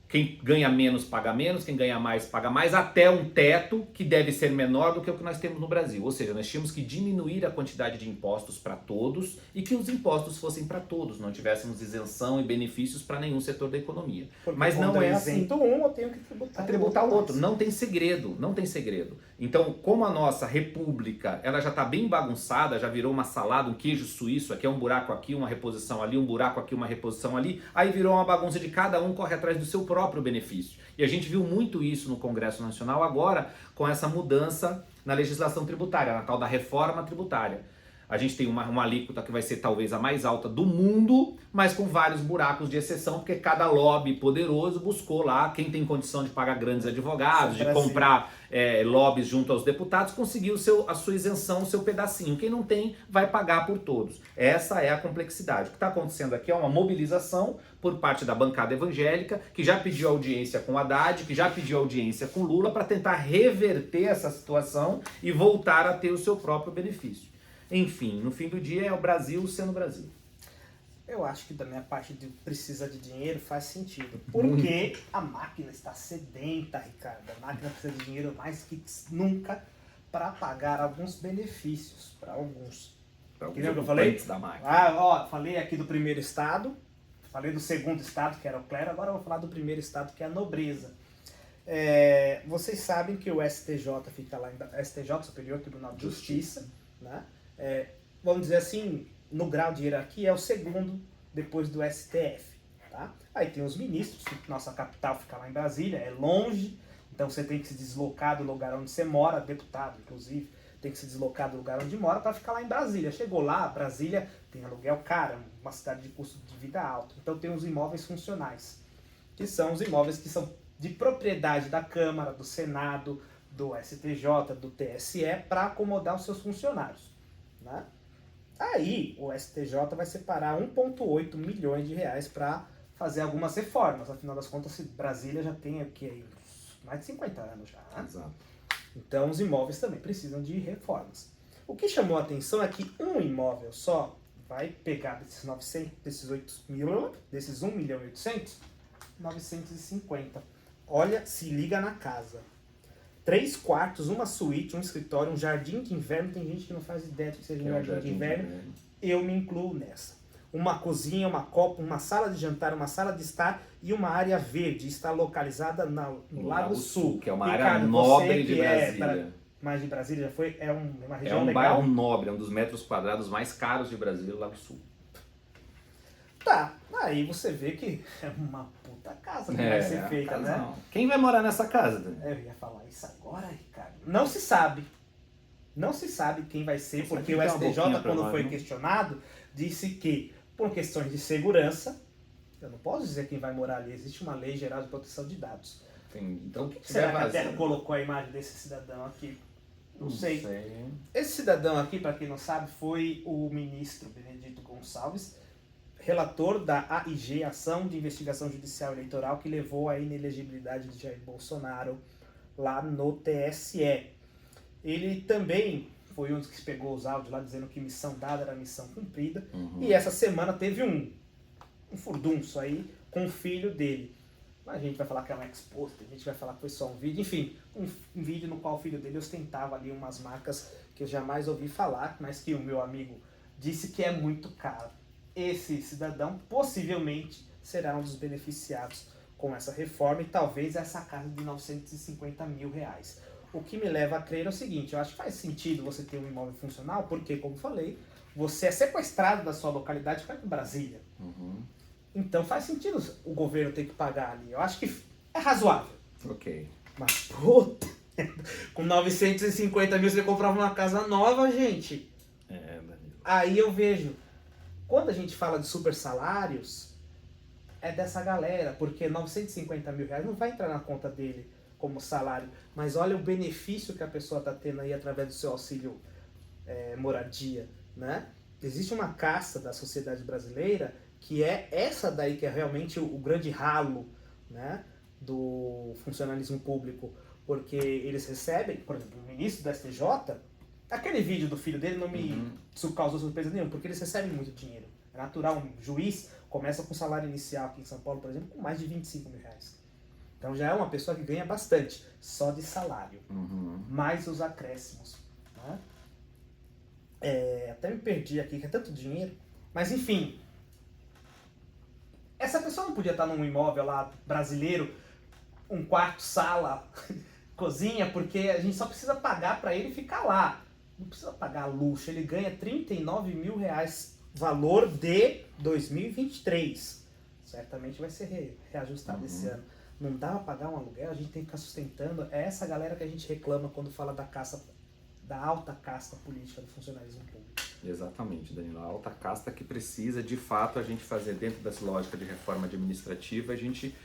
quem ganha menos paga menos, quem ganha mais paga mais, até um teto que deve ser menor do que o que nós temos no Brasil. Ou seja, nós tínhamos que diminuir a quantidade de impostos para todos e que os impostos fossem para todos, não tivéssemos isenção e benefícios para nenhum setor da economia. Porque mas não é assim. Isento um, eu tenho que tributar o outro. Não tem segredo, não tem segredo. Então, como a nossa república, ela já está bem bagunçada, já virou uma salada, um queijo suíço, aqui é um buraco aqui, uma reposição ali, um buraco aqui, uma reposição ali, aí virou uma bagunça de cada um corre atrás do seu próprio benefício. E a gente viu muito isso no Congresso Nacional agora com essa mudança na legislação tributária, na tal da reforma tributária. A gente tem uma alíquota que vai ser talvez a mais alta do mundo, mas com vários buracos de exceção, porque cada lobby poderoso buscou lá, quem tem condição de pagar grandes advogados, de comprar lobbies junto aos deputados, conseguiu a sua isenção, o seu pedacinho. Quem não tem, vai pagar por todos. Essa é a complexidade. O que está acontecendo aqui é uma mobilização por parte da bancada evangélica, que já pediu audiência com Haddad, que já pediu audiência com Lula, para tentar reverter essa situação e voltar a ter o seu próprio benefício. Enfim, no fim do dia é o Brasil sendo Brasil. Eu acho que da minha parte de precisa de dinheiro faz sentido. Porque a máquina está sedenta, Ricardo. A máquina precisa de dinheiro mais que nunca para pagar alguns benefícios para alguns. Que lembra que eu falei? Da máquina. Falei aqui do primeiro estado, falei do segundo estado, que era o clero, agora eu vou falar do primeiro estado, que é a nobreza. Vocês sabem que o STJ fica lá, STJ, Superior Tribunal de Justiça, né? Vamos dizer assim, no grau de hierarquia é o segundo depois do STF, tá? Aí tem os ministros, nossa capital fica lá em Brasília, é longe, então você tem que se deslocar do lugar onde você mora, deputado inclusive, tem que se deslocar do lugar onde mora para ficar lá em Brasília. Chegou lá, Brasília tem aluguel caro, uma cidade de custo de vida alto, então tem os imóveis funcionais, que são os imóveis que são de propriedade da Câmara, do Senado, do STJ, do TSE, para acomodar os seus funcionários. Né? Aí o STJ vai separar 1,8 milhões de reais para fazer algumas reformas. Afinal das contas, Brasília já tem aqui mais de 50 anos já. Né? Exato. Então os imóveis também precisam de reformas. O que chamou a atenção é que um imóvel só vai pegar desses 1 milhão e 800, 950. Olha, se liga na casa. 3 quartos, uma suíte, um escritório, um jardim de inverno. Tem gente que não faz ideia do que seja um jardim de inverno. Eu me incluo nessa. Uma cozinha, uma copa, uma sala de jantar, uma sala de estar e uma área verde. Está localizada no Lago Sul. Que é uma área nobre de Brasília. Mas de Brasília já foi? É uma região legal? É um legal? bairro nobre, é um dos metros quadrados mais caros de Brasília, Lago Sul. Tá. Aí você vê que é uma puta casa que vai ser feita, né? Não. Quem vai morar nessa casa, Dani? Eu ia falar isso agora, Ricardo. Não se sabe. Não se sabe quem vai ser, Só porque que o tem uma STJ, boquinha pra quando nós, foi né? questionado, disse que, por questões de segurança, eu não posso dizer quem vai morar ali, existe uma lei geral de proteção de dados. Então, o que Será que a vazio? Terra colocou a imagem desse cidadão aqui? Não sei. sei. Esse cidadão aqui, para quem não sabe, foi o ministro Benedito Gonçalves, relator da AIG, Ação de Investigação Judicial Eleitoral, que levou à inelegibilidade de Jair Bolsonaro lá no TSE. Ele também foi um dos que pegou os áudios lá dizendo que missão dada era missão cumprida. E essa semana teve um furdunço aí com o filho dele. A gente vai falar que é um exposto, a gente vai falar que foi só um vídeo, enfim, um vídeo no qual o filho dele ostentava ali umas marcas que eu jamais ouvi falar, mas que o meu amigo disse que é muito caro. Esse cidadão possivelmente será um dos beneficiados com essa reforma e talvez essa casa de 950 mil reais. O que me leva a crer é o seguinte, eu acho que faz sentido você ter um imóvel funcional, porque, como falei, você é sequestrado da sua localidade para Brasília. Então faz sentido o governo ter que pagar ali. Eu acho que é razoável. Ok. Mas, puta, com 950 mil você comprava uma casa nova, gente. Danilo. Aí eu vejo, quando a gente fala de super salários, é dessa galera, porque 950 mil reais não vai entrar na conta dele como salário, mas olha o benefício que a pessoa está tendo aí através do seu auxílio moradia, né? Existe uma casta da sociedade brasileira que é essa daí que é realmente o grande ralo, né, do funcionalismo público, porque eles recebem, por exemplo, o ministro da STJ, aquele vídeo do filho dele não me causou surpresa nenhuma, porque eles recebem muito dinheiro. É natural, um juiz começa com salário inicial aqui em São Paulo, por exemplo, com mais de 25 mil reais. Então já é uma pessoa que ganha bastante, só de salário, mais os acréscimos. Né? Até me perdi aqui, que é tanto dinheiro, mas enfim... Essa pessoa não podia estar num imóvel lá brasileiro, um quarto, sala, cozinha, porque a gente só precisa pagar para ele ficar lá. Não precisa pagar luxo, ele ganha 39 mil reais, valor de 2023. Certamente vai ser reajustado esse ano. Não dá para pagar um aluguel, a gente tem que ficar sustentando. É essa galera que a gente reclama quando fala da alta casta política do funcionalismo público. Exatamente, Danilo. A alta casta que precisa, de fato, a gente fazer dentro dessa lógica de reforma administrativa, a gente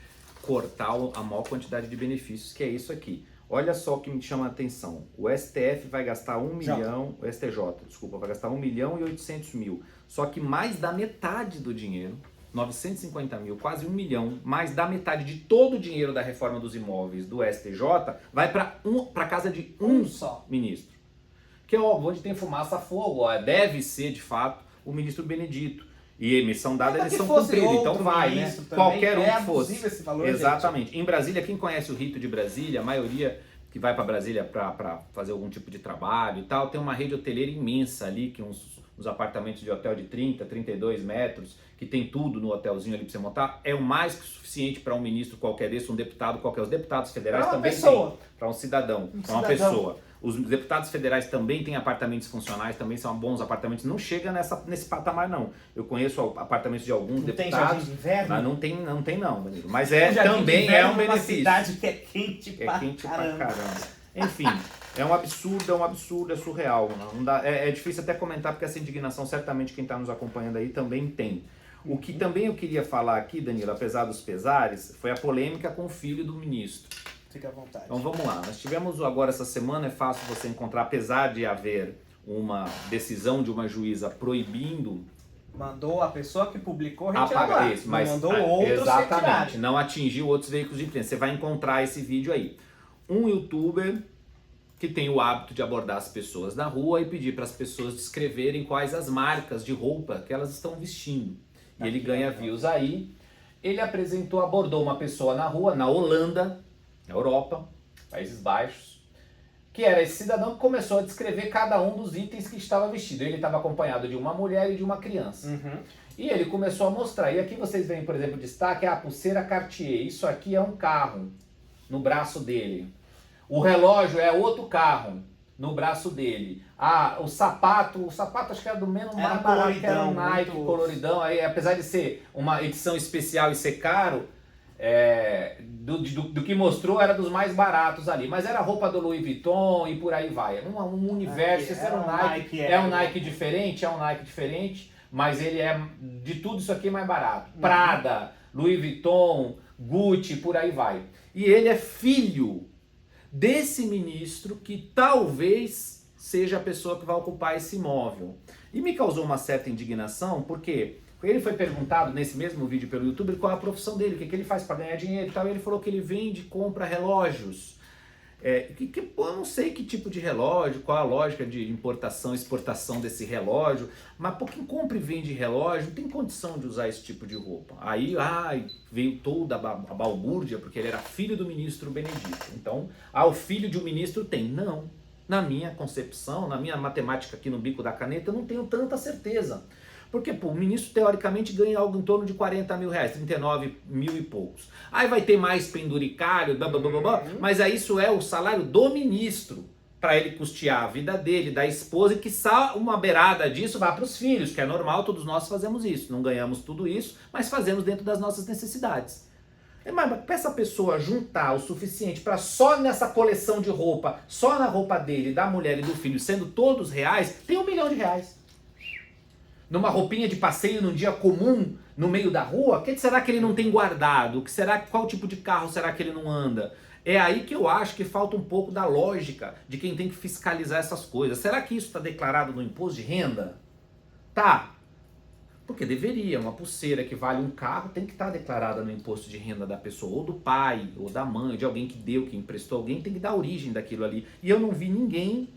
cortar a maior quantidade de benefícios, que é isso aqui. Olha só o que me chama a atenção. O STF vai gastar 1 milhão, o STJ, desculpa, vai gastar 1 milhão e 800 mil. Só que mais da metade do dinheiro, 950 mil, quase 1 milhão, mais da metade de todo o dinheiro da reforma dos imóveis do STJ, vai para casa de um só ministro. Que é óbvio, onde tem fumaça, fogo. Ó, deve ser, de fato, o ministro Benedito. E emissão dada, eles são cumpridos. Então vai, né? Qualquer um que fosse. Esse valor, exatamente. Gente. Em Brasília, quem conhece o rito de Brasília, a maioria que vai para Brasília para fazer algum tipo de trabalho e tal, tem uma rede hoteleira imensa ali, que uns apartamentos de hotel de 30, 32 metros, que tem tudo no hotelzinho ali para você montar, é o mais que suficiente para um ministro qualquer desse, um deputado qualquer. Os deputados federais também têm. Para um cidadão, para uma pessoa. Os deputados federais também têm apartamentos funcionais, também são bons apartamentos. Não chega nesse patamar, não. Eu conheço apartamentos de alguns deputados. Tem jardim de inverno? Mas não tem não, Danilo. Mas também é um benefício. Cidade que é quente pra caramba. Enfim, é um absurdo, é surreal. Não dá, é difícil até comentar, porque essa indignação, certamente, quem está nos acompanhando aí também tem. O que também eu queria falar aqui, Danilo, apesar dos pesares, foi a polêmica com o filho do ministro. Fica à vontade. Então vamos lá, nós tivemos agora essa semana, é fácil você encontrar, apesar de haver uma decisão de uma juíza proibindo... Mandou a pessoa que publicou retirar isso, mas mandou outros exatamente, não atingiu outros veículos de imprensa. Você vai encontrar esse vídeo aí. Um youtuber que tem o hábito de abordar as pessoas na rua e pedir para as pessoas descreverem quais as marcas de roupa que elas estão vestindo. E ele ganha views aí. Ele abordou uma pessoa na rua, na Holanda, na Europa, Países Baixos, que era esse cidadão que começou a descrever cada um dos itens que estava vestido. Ele estava acompanhado de uma mulher e de uma criança. E ele começou a mostrar. E aqui vocês veem, por exemplo, o destaque, a pulseira Cartier. Isso aqui é um carro no braço dele. O relógio é outro carro. no braço dele. Ah, o sapato acho que era do menos Era mais barato, que era um coloridão, Nike muito- coloridão. Aí, apesar de ser uma edição especial e ser caro, do que mostrou era dos mais baratos ali. Mas era roupa do Louis Vuitton e por aí vai. Um universo, esse era um Nike. É um Nike diferente, mas ele é de tudo isso aqui mais barato. Prada, Louis Vuitton, Gucci, por aí vai. E ele é filho desse ministro que talvez seja a pessoa que vai ocupar esse imóvel. E me causou uma certa indignação, porque ele foi perguntado nesse mesmo vídeo pelo YouTube qual é a profissão dele, o que ele faz para ganhar dinheiro e tal, e ele falou que ele vende e compra relógios. Eu não sei que tipo de relógio, qual a lógica de importação e exportação desse relógio, mas quem compra e vende relógio não tem condição de usar esse tipo de roupa. Aí veio toda a balbúrdia, porque ele era filho do ministro Benedito. Então, o filho de um ministro tem. Não. Na minha concepção, na minha matemática aqui no bico da caneta, eu não tenho tanta certeza. Porque o ministro teoricamente ganha algo em torno de 40 mil reais, 39 mil e poucos. Aí vai ter mais penduricário, blá, blá, blá, blá, blá, mas aí isso é o salário do ministro, para ele custear a vida dele, da esposa, e que só uma beirada disso vá para os filhos, que é normal, todos nós fazemos isso. Não ganhamos tudo isso, mas fazemos dentro das nossas necessidades. Mas para essa pessoa juntar o suficiente para só nessa coleção de roupa, só na roupa dele, da mulher e do filho, sendo todos reais, tem R$1 milhão. Numa roupinha de passeio num dia comum, no meio da rua, o que será que ele não tem guardado? Qual tipo de carro será que ele não anda? É aí que eu acho que falta um pouco da lógica de quem tem que fiscalizar essas coisas. Será que isso está declarado no imposto de renda? Tá. Porque deveria, uma pulseira que vale um carro tem que estar declarada no imposto de renda da pessoa, ou do pai, ou da mãe, de alguém que deu, que emprestou alguém, tem que dar origem daquilo ali. E eu não vi ninguém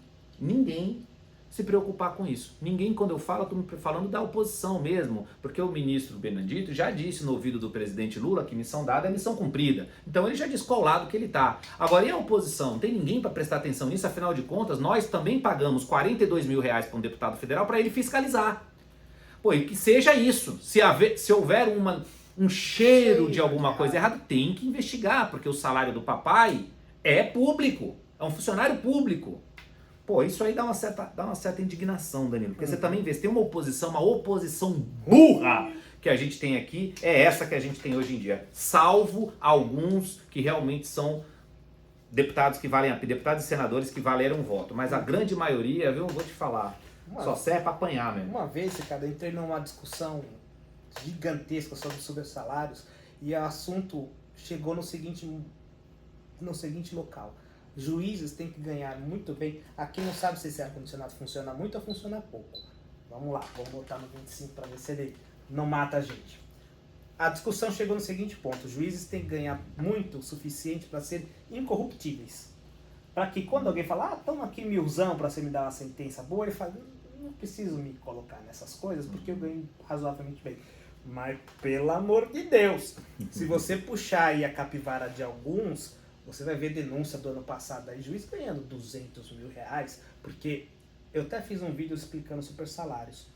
se preocupar com isso. Ninguém, quando eu falo, estou falando da oposição mesmo, porque o ministro Benedito já disse no ouvido do presidente Lula que missão dada é missão cumprida. Então ele já diz qual lado que ele está. Agora, e a oposição? Não tem ninguém para prestar atenção nisso? Afinal de contas, nós também pagamos R$42 mil para um deputado federal para ele fiscalizar. Pô, e que seja isso. Se houver um cheiro de alguma coisa errada, tem que investigar, porque o salário do papai é público, é um funcionário público. Pô, isso aí dá uma certa indignação, Danilo, porque você também vê, se tem uma oposição burra que a gente tem aqui, é essa que a gente tem hoje em dia, salvo alguns que realmente são deputados deputados e senadores que valeram voto, mas a grande maioria, viu, vou te falar, só serve para apanhar mesmo. Uma vez, cara, eu entrei numa discussão gigantesca sobre supersalários e o assunto chegou no seguinte local. Juízes têm que ganhar muito bem. Aqui não sabe se esse ar-condicionado funciona muito ou funciona pouco. Vamos lá, vamos botar no 25 para ver se ele não mata a gente. A discussão chegou no seguinte ponto. Juízes têm que ganhar muito, o suficiente para ser incorruptíveis. Para que quando alguém fala, toma aqui 1000 para você me dar uma sentença boa, ele fala, não preciso me colocar nessas coisas porque eu ganho razoavelmente bem. Mas, pelo amor de Deus, se você puxar aí a capivara de alguns, você vai ver denúncia do ano passado aí, juiz ganhando R$200 mil, porque eu até fiz um vídeo explicando super salários.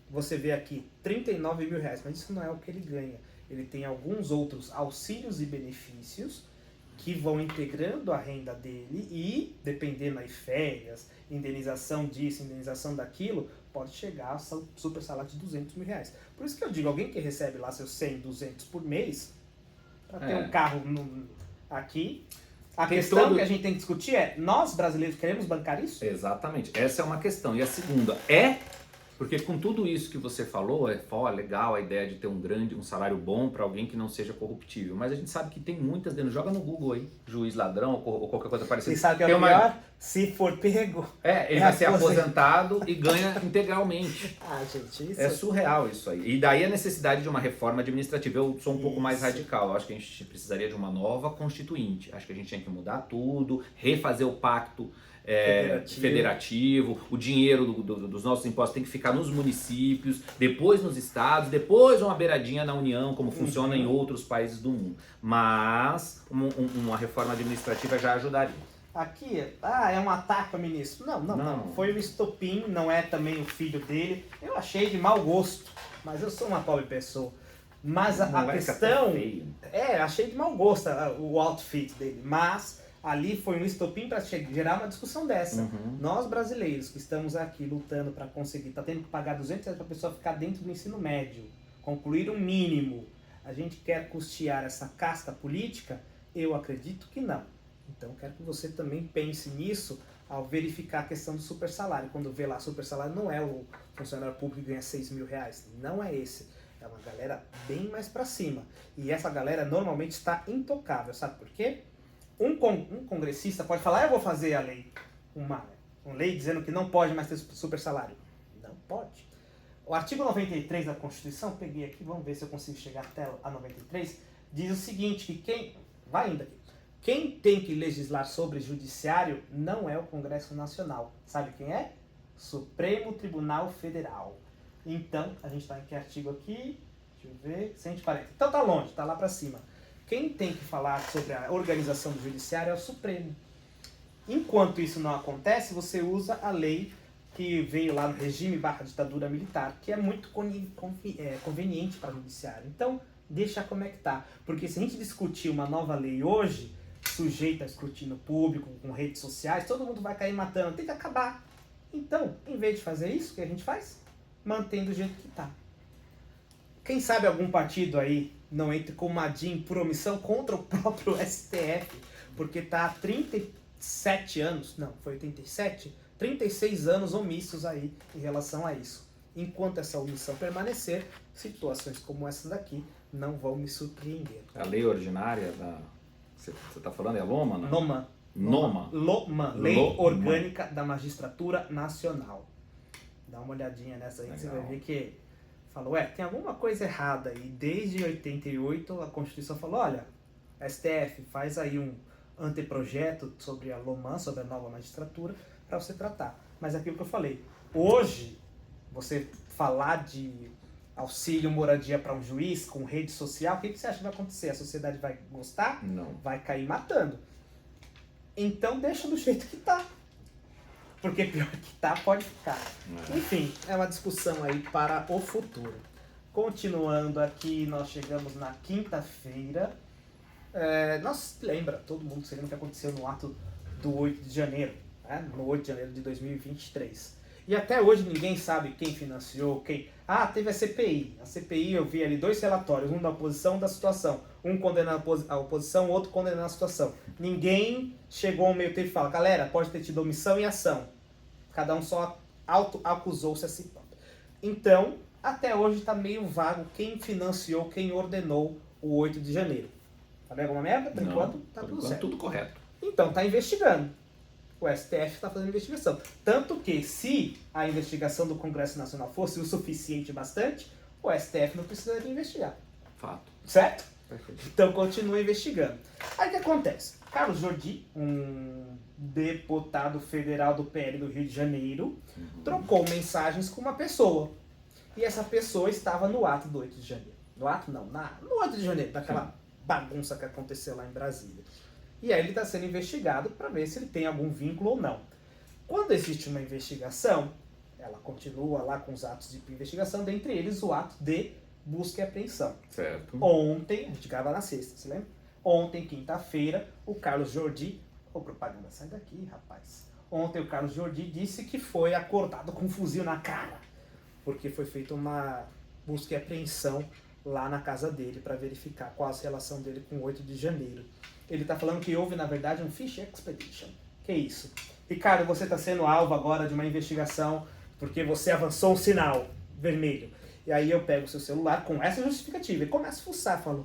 Você vê aqui R$39 mil, mas isso não é o que ele ganha. Ele tem alguns outros auxílios e benefícios que vão integrando a renda dele e, dependendo aí, férias, indenização disso, indenização daquilo, pode chegar a super salário de R$200 mil. Por isso que eu digo, alguém que recebe lá seus 100, 200 por mês, para ter um carro aqui, a questão que a gente tem que discutir é, nós brasileiros queremos bancar isso? Exatamente, essa é uma questão. E a segunda porque com tudo isso que você falou, legal a ideia de ter um salário bom para alguém que não seja corruptível, mas a gente sabe que tem muitas denúncias. Joga no Google aí, juiz ladrão ou qualquer coisa parecida. Você sabe que é o pior? Se for pego. Ele vai ser aposentado e ganha integralmente. Gente, isso é surreal isso aí. E daí a necessidade de uma reforma administrativa. Eu sou um pouco mais radical. Eu acho que a gente precisaria de uma nova constituinte. Acho que a gente tinha que mudar tudo, refazer o pacto federativo, o dinheiro dos nossos impostos tem que ficar nos municípios, depois nos estados, depois uma beiradinha na União, como funciona em outros países do mundo. Mas uma reforma administrativa já ajudaria. Aqui, é um ataque ao ministro. Não. Foi o estopim, não é também o filho dele. Eu achei de mau gosto, mas eu sou uma pobre pessoa. Mas a questão... achei de mau gosto o outfit dele, mas... Ali foi um estopim para gerar uma discussão dessa. Uhum. Nós brasileiros que estamos aqui lutando para conseguir, tá tendo que pagar R$200 para a pessoa ficar dentro do ensino médio, concluir um mínimo, a gente quer custear essa casta política? Eu acredito que não. Então quero que você também pense nisso ao verificar a questão do super salário. Quando vê lá super salário, não é o funcionário público que ganha R$6.000, não é esse. É uma galera bem mais para cima. E essa galera normalmente está intocável, sabe por quê? Um congressista pode falar, eu vou fazer a lei, uma lei dizendo que não pode mais ter super salário. Não pode. O artigo 93 da Constituição, peguei aqui, vamos ver se eu consigo chegar até a 93, diz o seguinte, que quem tem que legislar sobre judiciário não é o Congresso Nacional. Sabe quem é? Supremo Tribunal Federal. Então, a gente está em que artigo aqui? Deixa eu ver, 140. Então tá longe, tá lá para cima. Quem tem que falar sobre a organização do judiciário é o Supremo. Enquanto isso não acontece, você usa a lei que veio lá no regime / ditadura militar, que é muito conveniente para o judiciário. Então, deixa como é que tá. Porque se a gente discutir uma nova lei hoje, sujeita a escrutínio público, com redes sociais, todo mundo vai cair matando, tem que acabar. Então, em vez de fazer isso, o que a gente faz? Mantém do jeito que tá. Quem sabe algum partido aí não entre com uma DIN por omissão contra o próprio STF, porque tá há 37 anos, não, foi 87, 36 anos omissos aí em relação a isso. Enquanto essa omissão permanecer, situações como essa daqui não vão me surpreender. A lei ordinária da... Você está falando é a LOMA, né? LOMAN, Lei Orgânica da Magistratura Nacional. Dá uma olhadinha nessa aí. Legal. Que você vai ver que falou, tem alguma coisa errada aí. Desde 88 a Constituição falou, olha, STF, faz aí um anteprojeto sobre a LOMAN, sobre a nova magistratura, para você tratar. Mas é aquilo que eu falei, hoje, você falar de auxílio, moradia para um juiz com rede social, o que você acha que vai acontecer? A sociedade vai gostar? Não. Vai cair matando. Então deixa do jeito que tá. Porque pior que tá, pode ficar. Enfim, é uma discussão aí para o futuro. Continuando aqui, nós chegamos na quinta-feira. Nós lembra, todo mundo se lembra o que aconteceu no ato do 8 de janeiro, né? No 8 de janeiro de 2023. E até hoje ninguém sabe quem financiou, quem... teve a CPI. A CPI eu vi ali 2 relatórios, um da oposição e um da situação. Um condenando a oposição, o outro condenando a situação. Ninguém chegou ao meio termo e fala, galera, pode ter tido omissão e ação. Cada um só auto-acusou-se a si próprio. Então, até hoje está meio vago quem financiou, quem ordenou o 8 de janeiro. Falei alguma merda? Por enquanto, tá tudo certo. Tudo correto. Então, está investigando. O STF está fazendo investigação. Tanto que, se a investigação do Congresso Nacional fosse o suficiente bastante, o STF não precisaria investigar. Fato. Certo? Perfeito. Então, continua investigando. Aí, o que acontece? Carlos Jordi, um deputado federal do PL do Rio de Janeiro, trocou mensagens com uma pessoa. E essa pessoa estava no ato do 8 de janeiro. No ato não, no 8 de janeiro, daquela bagunça que aconteceu lá em Brasília. E aí ele está sendo investigado para ver se ele tem algum vínculo ou não. Quando existe uma investigação, ela continua lá com os atos de investigação, dentre eles o ato de busca e apreensão. Certo. Ontem, a gente grava na sexta, você lembra? Ontem, quinta-feira, o Carlos Jordi... propaganda, sai daqui, rapaz. Ontem o Carlos Jordi disse que foi acordado com um fuzil na cara, porque foi feita uma busca e apreensão lá na casa dele para verificar qual a relação dele com o 8 de janeiro. Ele está falando que houve, na verdade, um Fish Expedition. Que isso? Ricardo, você está sendo alvo agora de uma investigação porque você avançou um sinal vermelho. E aí eu pego o seu celular com essa justificativa e começo a fuçar, falo,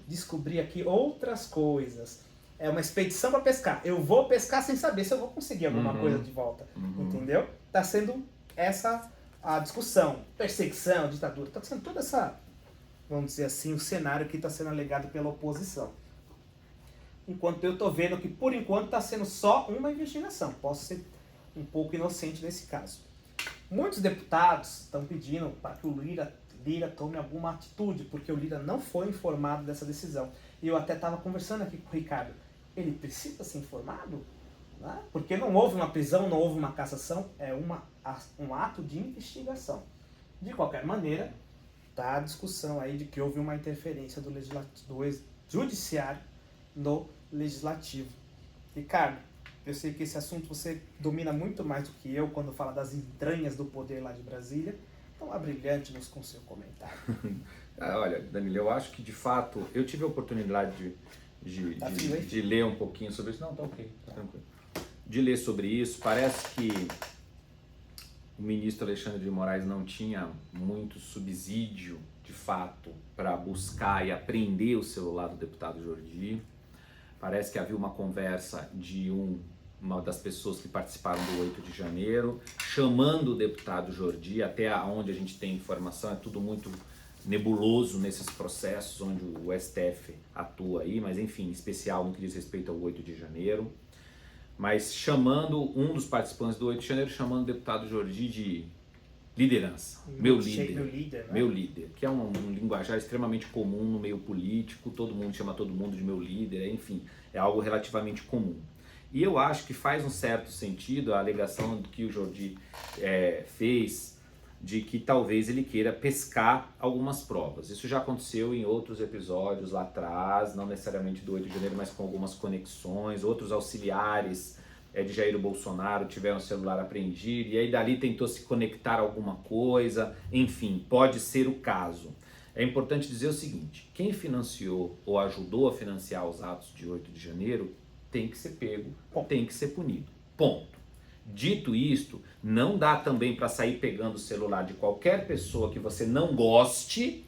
descobri aqui outras coisas. É uma expedição para pescar. Eu vou pescar sem saber se eu vou conseguir alguma coisa de volta. Entendeu? Está sendo essa a discussão. Perseguição, ditadura. Está sendo toda essa, vamos dizer assim, o cenário que está sendo alegado pela oposição. Enquanto eu estou vendo que, por enquanto, está sendo só uma investigação. Posso ser um pouco inocente nesse caso. Muitos deputados estão pedindo para que o Lira tome alguma atitude, porque o Lira não foi informado dessa decisão. E eu até estava conversando aqui com o Ricardo. Ele precisa ser informado? Né? Porque não houve uma prisão, não houve uma cassação, é um ato de investigação. De qualquer maneira, está a discussão aí de que houve uma interferência do judiciário no legislativo. Ricardo, eu sei que esse assunto você domina muito mais do que eu quando fala das entranhas do poder lá de Brasília. Então, abrilhante-nos com seu comentário. Olha, Danilo, eu acho que de fato eu tive a oportunidade de ler um pouquinho sobre isso. Não, tá ok, tá tranquilo. De ler sobre isso. Parece que o ministro Alexandre de Moraes não tinha muito subsídio, de fato, para buscar e apreender o celular do deputado Jordi. Parece que havia uma conversa de uma das pessoas que participaram do 8 de janeiro, chamando o deputado Jordi, até onde a gente tem informação, é tudo muito nebuloso nesses processos onde o STF atua aí, mas enfim, em especial no que diz respeito ao 8 de janeiro. Mas chamando um dos participantes do 8 de janeiro, chamando o deputado Jordi de liderança, meu líder, meu líder, que é um linguajar extremamente comum no meio político, todo mundo chama todo mundo de meu líder, enfim, é algo relativamente comum. E eu acho que faz um certo sentido a alegação que o Jordi fez de que talvez ele queira pescar algumas provas. Isso já aconteceu em outros episódios lá atrás, não necessariamente do 8 de janeiro, mas com algumas conexões, outros auxiliares de Jair Bolsonaro tiveram o celular apreendido e aí dali tentou se conectar a alguma coisa, enfim, pode ser o caso. É importante dizer o seguinte, quem financiou ou ajudou a financiar os atos de 8 de janeiro tem que ser pego, tem que ser punido, ponto. Dito isto, não dá também para sair pegando o celular de qualquer pessoa que você não goste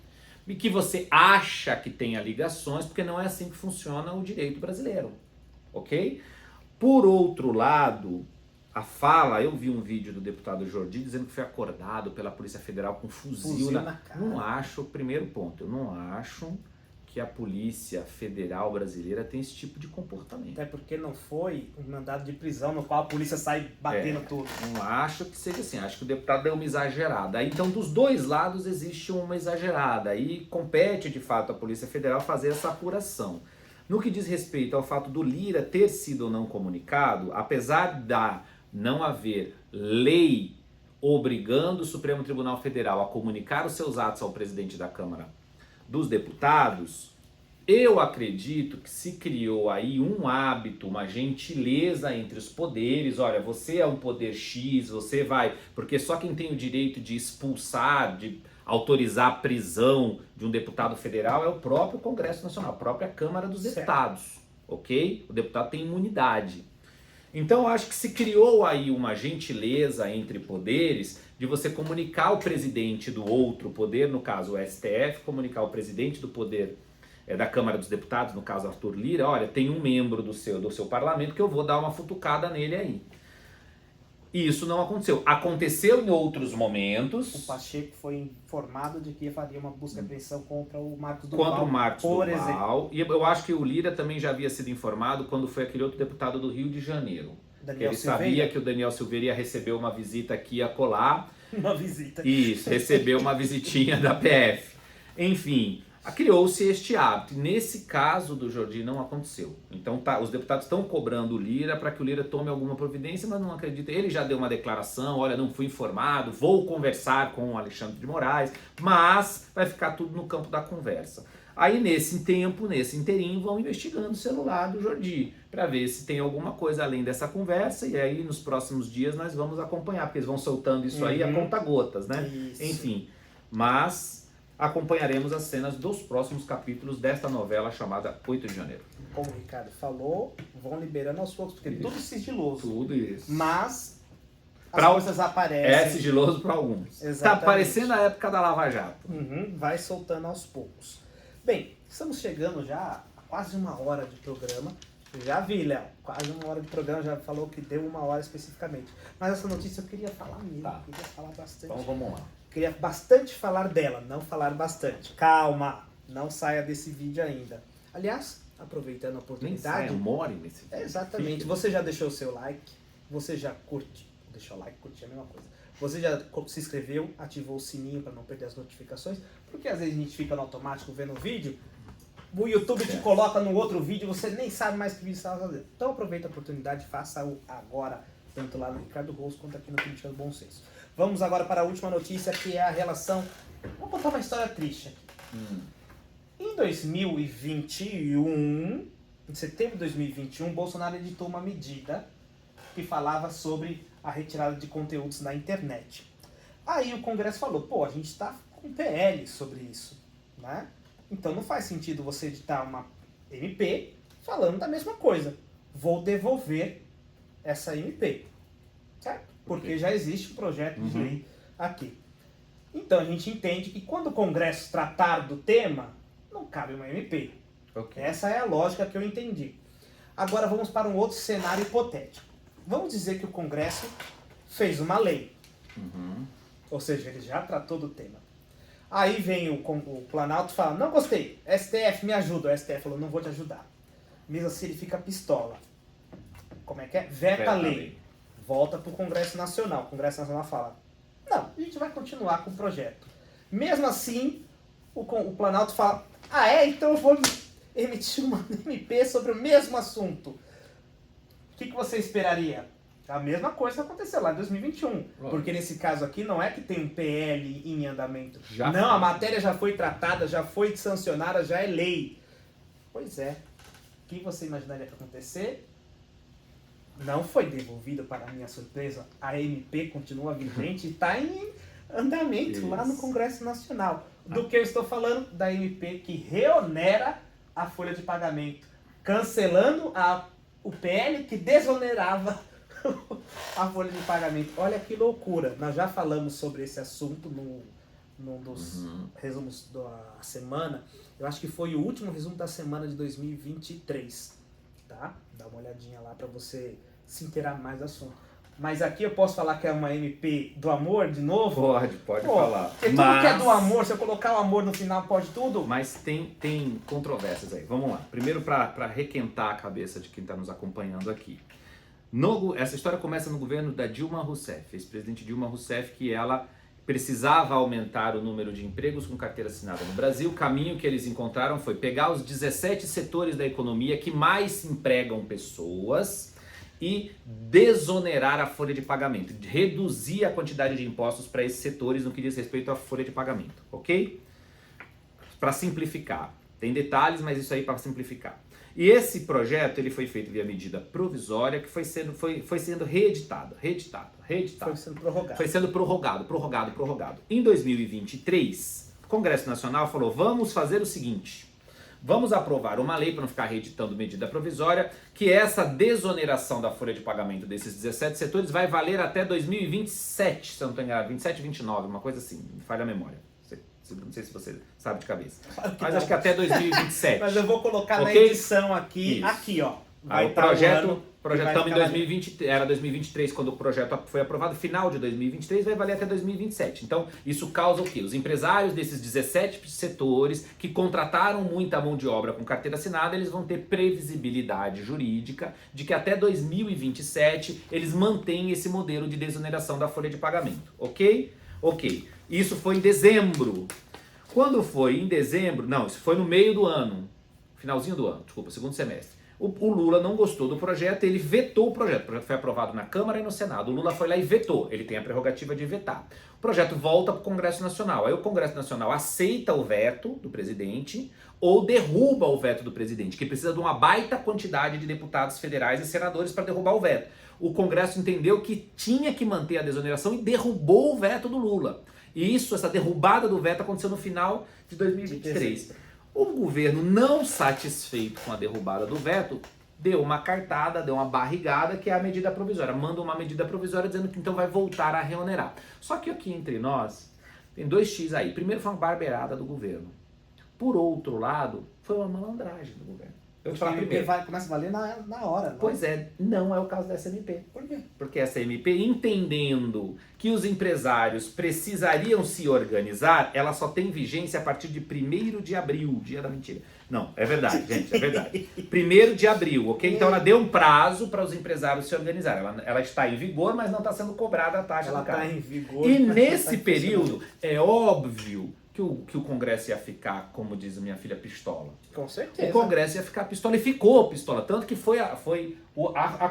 e que você acha que tenha ligações, porque não é assim que funciona o direito brasileiro, ok? Por outro lado, eu vi um vídeo do deputado Jordi dizendo que foi acordado pela Polícia Federal com fuzil na cara. Não acho, primeiro ponto, eu não acho que a Polícia Federal brasileira tem esse tipo de comportamento. Até porque não foi um mandado de prisão no qual a polícia sai batendo tudo. Não acho que seja assim, acho que o deputado deu uma exagerada. Então, dos dois lados existe uma exagerada e compete, de fato, a Polícia Federal fazer essa apuração. No que diz respeito ao fato do Lira ter sido ou não comunicado, apesar de não haver lei obrigando o Supremo Tribunal Federal a comunicar os seus atos ao presidente da Câmara dos Deputados, eu acredito que se criou aí um hábito, uma gentileza entre os poderes. Olha, você é um poder X, você vai... Porque só quem tem o direito de expulsar, de autorizar a prisão de um deputado federal é o próprio Congresso Nacional, a própria Câmara dos Deputados, ok? O deputado tem imunidade. Então eu acho que se criou aí uma gentileza entre poderes de você comunicar o presidente do outro poder, no caso o STF, comunicar o presidente do poder da Câmara dos Deputados, no caso Arthur Lira, olha, tem um membro do seu parlamento que eu vou dar uma futucada nele aí. E isso não aconteceu. Aconteceu em outros momentos. O Pacheco foi informado de que faria uma busca e apreensão contra o Marcos Duval. Contra o Marcos Duval. E eu acho que o Lira também já havia sido informado quando foi aquele outro deputado do Rio de Janeiro. Ele sabia que o Daniel Silveira ia receber uma visita aqui a colar. Uma visita. Isso, recebeu uma visitinha da PF. Enfim, criou-se este hábito. Nesse caso do Jordi não aconteceu. Então os deputados estão cobrando o Lira para que o Lira tome alguma providência, mas não acredita. Ele já deu uma declaração, olha, não fui informado, vou conversar com o Alexandre de Moraes, mas vai ficar tudo no campo da conversa. Aí nesse tempo, nesse inteirinho, vão investigando o celular do Jordi para ver se tem alguma coisa além dessa conversa, e aí nos próximos dias nós vamos acompanhar, porque eles vão soltando isso aí a conta-gotas, né? Isso. Enfim, mas acompanharemos as cenas dos próximos capítulos desta novela chamada 8 de janeiro. Como o Ricardo falou, vão liberando aos poucos, porque tudo sigiloso. Tudo isso. Mas as coisas aparecem. É sigiloso para alguns. Exatamente. Tá parecendo a época da Lava Jato. Vai soltando aos poucos. Bem, estamos chegando já a quase 1 hora de programa. Já vi, Léo, quase 1 hora de programa, já falou que deu 1 hora especificamente. Mas essa notícia eu queria falar mesmo, queria falar bastante. Então vamos lá. Queria bastante falar dela, não falar bastante. Calma, não saia desse vídeo ainda. Aliás, aproveitando a oportunidade... Nem saia, more nesse vídeo. Exatamente. Você já deixou o seu like, você já curte, deixou o like, curtir é a mesma coisa. Você já se inscreveu, ativou o sininho para não perder as notificações, porque às vezes a gente fica no automático vendo o vídeo, o YouTube te coloca no outro vídeo, você nem sabe mais que vídeo você está fazendo. Então aproveita a oportunidade, faça-o agora, tanto lá no Ricardo Rose quanto aqui no Política do Bom Senso. Vamos agora para a última notícia, que é a relação... Vou contar uma história triste aqui. Em 2021, em setembro de 2021, Bolsonaro editou uma medida que falava sobre a retirada de conteúdos na internet. Aí o Congresso falou, pô, a gente está com PL sobre isso, né? Então não faz sentido você editar uma MP falando da mesma coisa. Vou devolver essa MP, certo? Porque já existe um projeto de lei aqui. Então a gente entende que quando o Congresso tratar do tema, não cabe uma MP. Essa é a lógica que eu entendi. Agora vamos para um outro cenário hipotético. Vamos dizer que o Congresso fez uma lei. Ou seja, ele já tratou do tema. Aí vem o Planalto e fala, não gostei, STF me ajuda. O STF falou, não vou te ajudar. Mesmo assim ele fica pistola. Como é que é? Veta a lei. Volta para o Congresso Nacional. O Congresso Nacional fala, não, a gente vai continuar com o projeto. Mesmo assim, o Planalto fala, então eu vou emitir uma MP sobre o mesmo assunto. O que você esperaria? A mesma coisa que aconteceu lá em 2021. Porque nesse caso aqui não é que tem um PL em andamento. A matéria já foi tratada, já foi sancionada, já é lei. Pois é. O que você imaginaria que acontecer? Não foi devolvida, para minha surpresa. A MP continua vigente e está em andamento lá no Congresso Nacional. Do que eu estou falando? Da MP que reonera a folha de pagamento. Cancelando o PL que desonerava a folha de pagamento. Olha que loucura. Nós já falamos sobre esse assunto num dos resumos da semana. Eu acho que foi o último resumo da semana de 2023. Tá? Dá uma olhadinha lá para você se inteirar mais do assunto. Mas aqui eu posso falar que é uma MP do amor de novo? Pode falar. Porque tudo que é do amor, se eu colocar o amor no final, pode tudo? Mas tem controvérsias aí. Vamos lá. Primeiro, para requentar a cabeça de quem está nos acompanhando aqui. Essa história começa no governo da Dilma Rousseff, ex-presidente Dilma Rousseff, que ela precisava aumentar o número de empregos com carteira assinada no Brasil. O caminho que eles encontraram foi pegar os 17 setores da economia que mais empregam pessoas e desonerar a folha de pagamento, reduzir a quantidade de impostos para esses setores no que diz respeito à folha de pagamento, ok? Para simplificar. Tem detalhes, mas isso aí para simplificar. E esse projeto ele foi feito via medida provisória que foi sendo reeditado. Foi sendo prorrogado. Em 2023, o Congresso Nacional falou, vamos fazer o seguinte, vamos aprovar uma lei para não ficar reeditando medida provisória, que essa desoneração da folha de pagamento desses 17 setores vai valer até 2027, se eu não estou enganado, 27, 29, uma coisa assim, me falha a memória. Não sei se você sabe de cabeça. Claro mas acho que até 2027. Mas eu vou colocar na edição aqui. Isso. Aqui, ó. Aí o projeto estamos em 2020, era 2023 quando o projeto foi aprovado, final de 2023 vai valer até 2027. Então, isso causa o quê? Os empresários desses 17 setores que contrataram muita mão de obra com carteira assinada, eles vão ter previsibilidade jurídica de que até 2027 eles mantêm esse modelo de desoneração da folha de pagamento. Ok? Ok. Isso foi em dezembro. Quando foi em dezembro, não, isso foi no meio do ano, finalzinho do ano, desculpa, segundo semestre. O Lula não gostou do projeto, ele vetou o projeto. O projeto foi aprovado na Câmara e no Senado. O Lula foi lá e vetou, ele tem a prerrogativa de vetar. O projeto volta para o Congresso Nacional. Aí o Congresso Nacional aceita o veto do presidente ou derruba o veto do presidente, que precisa de uma baita quantidade de deputados federais e senadores para derrubar o veto. O Congresso entendeu que tinha que manter a desoneração e derrubou o veto do Lula. E essa derrubada do veto aconteceu no final de 2023. O governo, não satisfeito com a derrubada do veto, deu uma cartada, deu uma barrigada, que é a medida provisória. Manda uma medida provisória dizendo que então vai voltar a reonerar. Só que aqui entre nós, tem 2x aí. Primeiro foi uma barbeirada do governo. Por outro lado, foi uma malandragem do governo. Eu te falar primeiro. Começa a valer na hora. Não? Pois é, não é o caso dessa MP. Por quê? Porque essa MP, entendendo que os empresários precisariam se organizar, ela só tem vigência a partir de 1º de abril, dia da mentira. Não, é verdade, gente, é verdade. 1º de abril, ok? Então ela deu um prazo para os empresários se organizarem. Ela está em vigor, mas não está sendo cobrada a taxa do carro. Ela está em vigor. E nesse período, é óbvio que o Congresso ia ficar, como diz a minha filha, pistola. Com certeza. O Congresso ia ficar pistola e ficou pistola. Tanto que foi a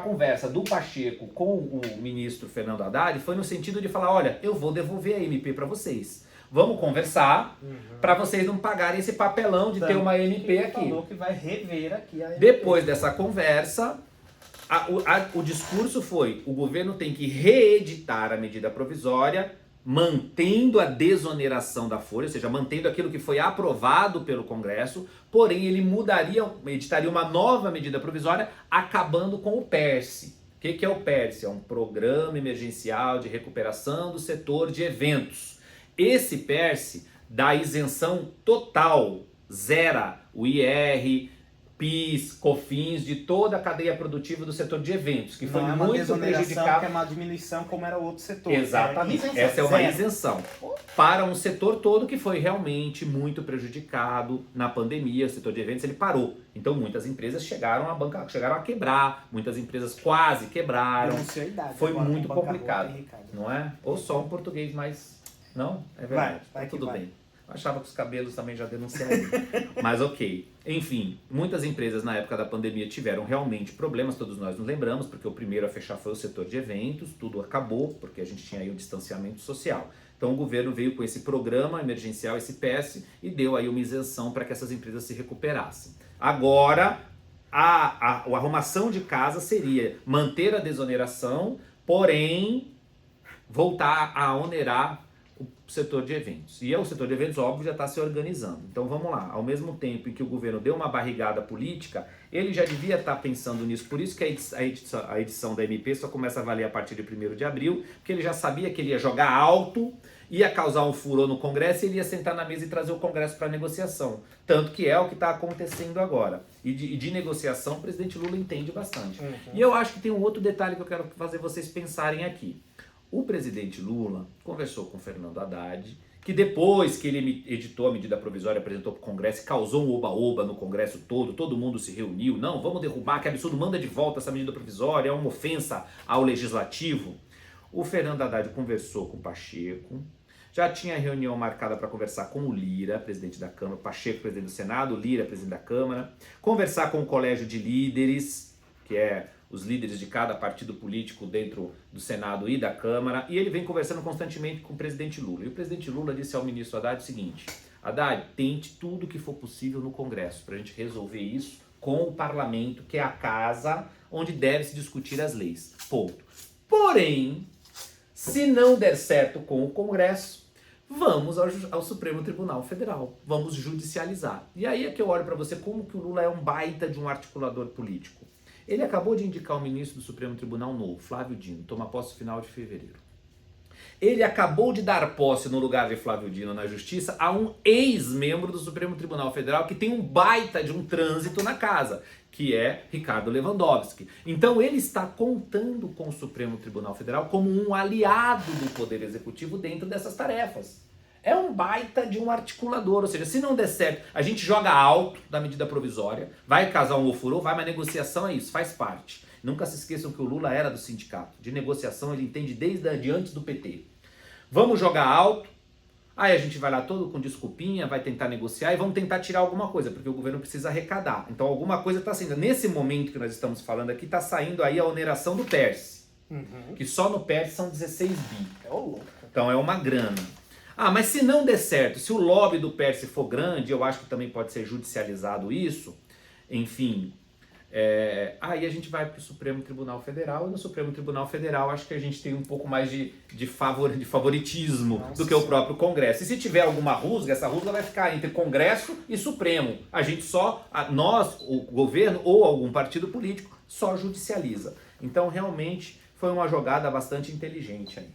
conversa do Pacheco com o ministro Fernando Haddad foi no sentido de falar, olha, eu vou devolver a MP para vocês. vamos conversar para vocês não pagarem esse papelão de ter uma MP aqui. Falou que vai rever aqui a MP. Depois dessa conversa, o discurso foi: o governo tem que reeditar a medida provisória, mantendo a desoneração da folha, ou seja, mantendo aquilo que foi aprovado pelo Congresso, porém ele editaria uma nova medida provisória, acabando com o PERSE. O que é o PERSE? É um Programa Emergencial de Recuperação do Setor de Eventos. Esse PERSE dá isenção total, zera o IR, PIS, COFINS, de toda a cadeia produtiva do setor de eventos, que foi muito prejudicado. Que é uma diminuição como era o outro setor. Exatamente, essa é uma isenção para um setor todo que foi realmente muito prejudicado na pandemia. O setor de eventos ele parou, então muitas empresas chegaram a quebrar, muitas empresas quase quebraram, foi muito complicado, não é? Ou só um português mais... Não? É verdade, vai tudo bem. Eu achava que os cabelos também já denunciariam. Mas ok. Enfim, muitas empresas na época da pandemia tiveram realmente problemas, todos nós nos lembramos, porque o primeiro a fechar foi o setor de eventos, tudo acabou, porque a gente tinha aí o distanciamento social. Então o governo veio com esse programa emergencial, esse PS, e deu aí uma isenção para que essas empresas se recuperassem. Agora, a arrumação de casa seria manter a desoneração, porém voltar a onerar o setor de eventos. E o setor de eventos, óbvio, já está se organizando. Então vamos lá, ao mesmo tempo em que o governo deu uma barrigada política, ele já devia estar pensando nisso. Por isso que a edição da MP só começa a valer a partir de 1º de abril, porque ele já sabia que ele ia jogar alto, ia causar um furor no Congresso e ele ia sentar na mesa e trazer o Congresso para negociação. Tanto que é o que está acontecendo agora. E de negociação, o presidente Lula entende bastante. E eu acho que tem um outro detalhe que eu quero fazer vocês pensarem aqui. O presidente Lula conversou com o Fernando Haddad, que depois que ele editou a medida provisória, apresentou para o Congresso, causou um oba-oba no Congresso todo mundo se reuniu, não, vamos derrubar, que absurdo, manda de volta essa medida provisória, é uma ofensa ao Legislativo. O Fernando Haddad conversou com o Pacheco, já tinha reunião marcada para conversar com o Lira, presidente da Câmara, Pacheco, presidente do Senado, Lira, presidente da Câmara, conversar com o Colégio de Líderes, que é os líderes de cada partido político dentro do Senado e da Câmara, e ele vem conversando constantemente com o presidente Lula. E o presidente Lula disse ao ministro Haddad o seguinte: Haddad, tente tudo o que for possível no Congresso para a gente resolver isso com o parlamento, que é a casa onde deve se discutir as leis. Ponto. Porém, se não der certo com o Congresso, vamos ao Supremo Tribunal Federal, vamos judicializar. E aí é que eu olho para você como que o Lula é um baita de um articulador político. Ele acabou de indicar o ministro do Supremo Tribunal novo, Flávio Dino, toma posse no final de fevereiro. Ele acabou de dar posse no lugar de Flávio Dino na Justiça a um ex-membro do Supremo Tribunal Federal que tem um baita de um trânsito na casa, que é Ricardo Lewandowski. Então ele está contando com o Supremo Tribunal Federal como um aliado do Poder Executivo dentro dessas tarefas. É um baita de um articulador, ou seja, se não der certo, a gente joga alto da medida provisória, vai casar um ofurô, vai, mas negociação é isso, faz parte. Nunca se esqueçam que o Lula era do sindicato, de negociação ele entende desde antes do PT. Vamos jogar alto, aí a gente vai lá todo com desculpinha, vai tentar negociar e vamos tentar tirar alguma coisa, porque o governo precisa arrecadar. Então alguma coisa está saindo. Nesse momento que nós estamos falando aqui, está saindo aí a oneração do PERSE, que só no PERSE são 16 bi. É o louco. Então é uma grana. Ah, mas se não der certo, se o lobby do PERSE for grande, eu acho que também pode ser judicializado isso, enfim, aí a gente vai para o Supremo Tribunal Federal, e no Supremo Tribunal Federal acho que a gente tem um pouco mais de favoritismo do que o próprio Congresso. E se tiver alguma rusga, essa rusga vai ficar entre Congresso e Supremo. A gente nós, o governo ou algum partido político, só judicializa. Então realmente foi uma jogada bastante inteligente aí.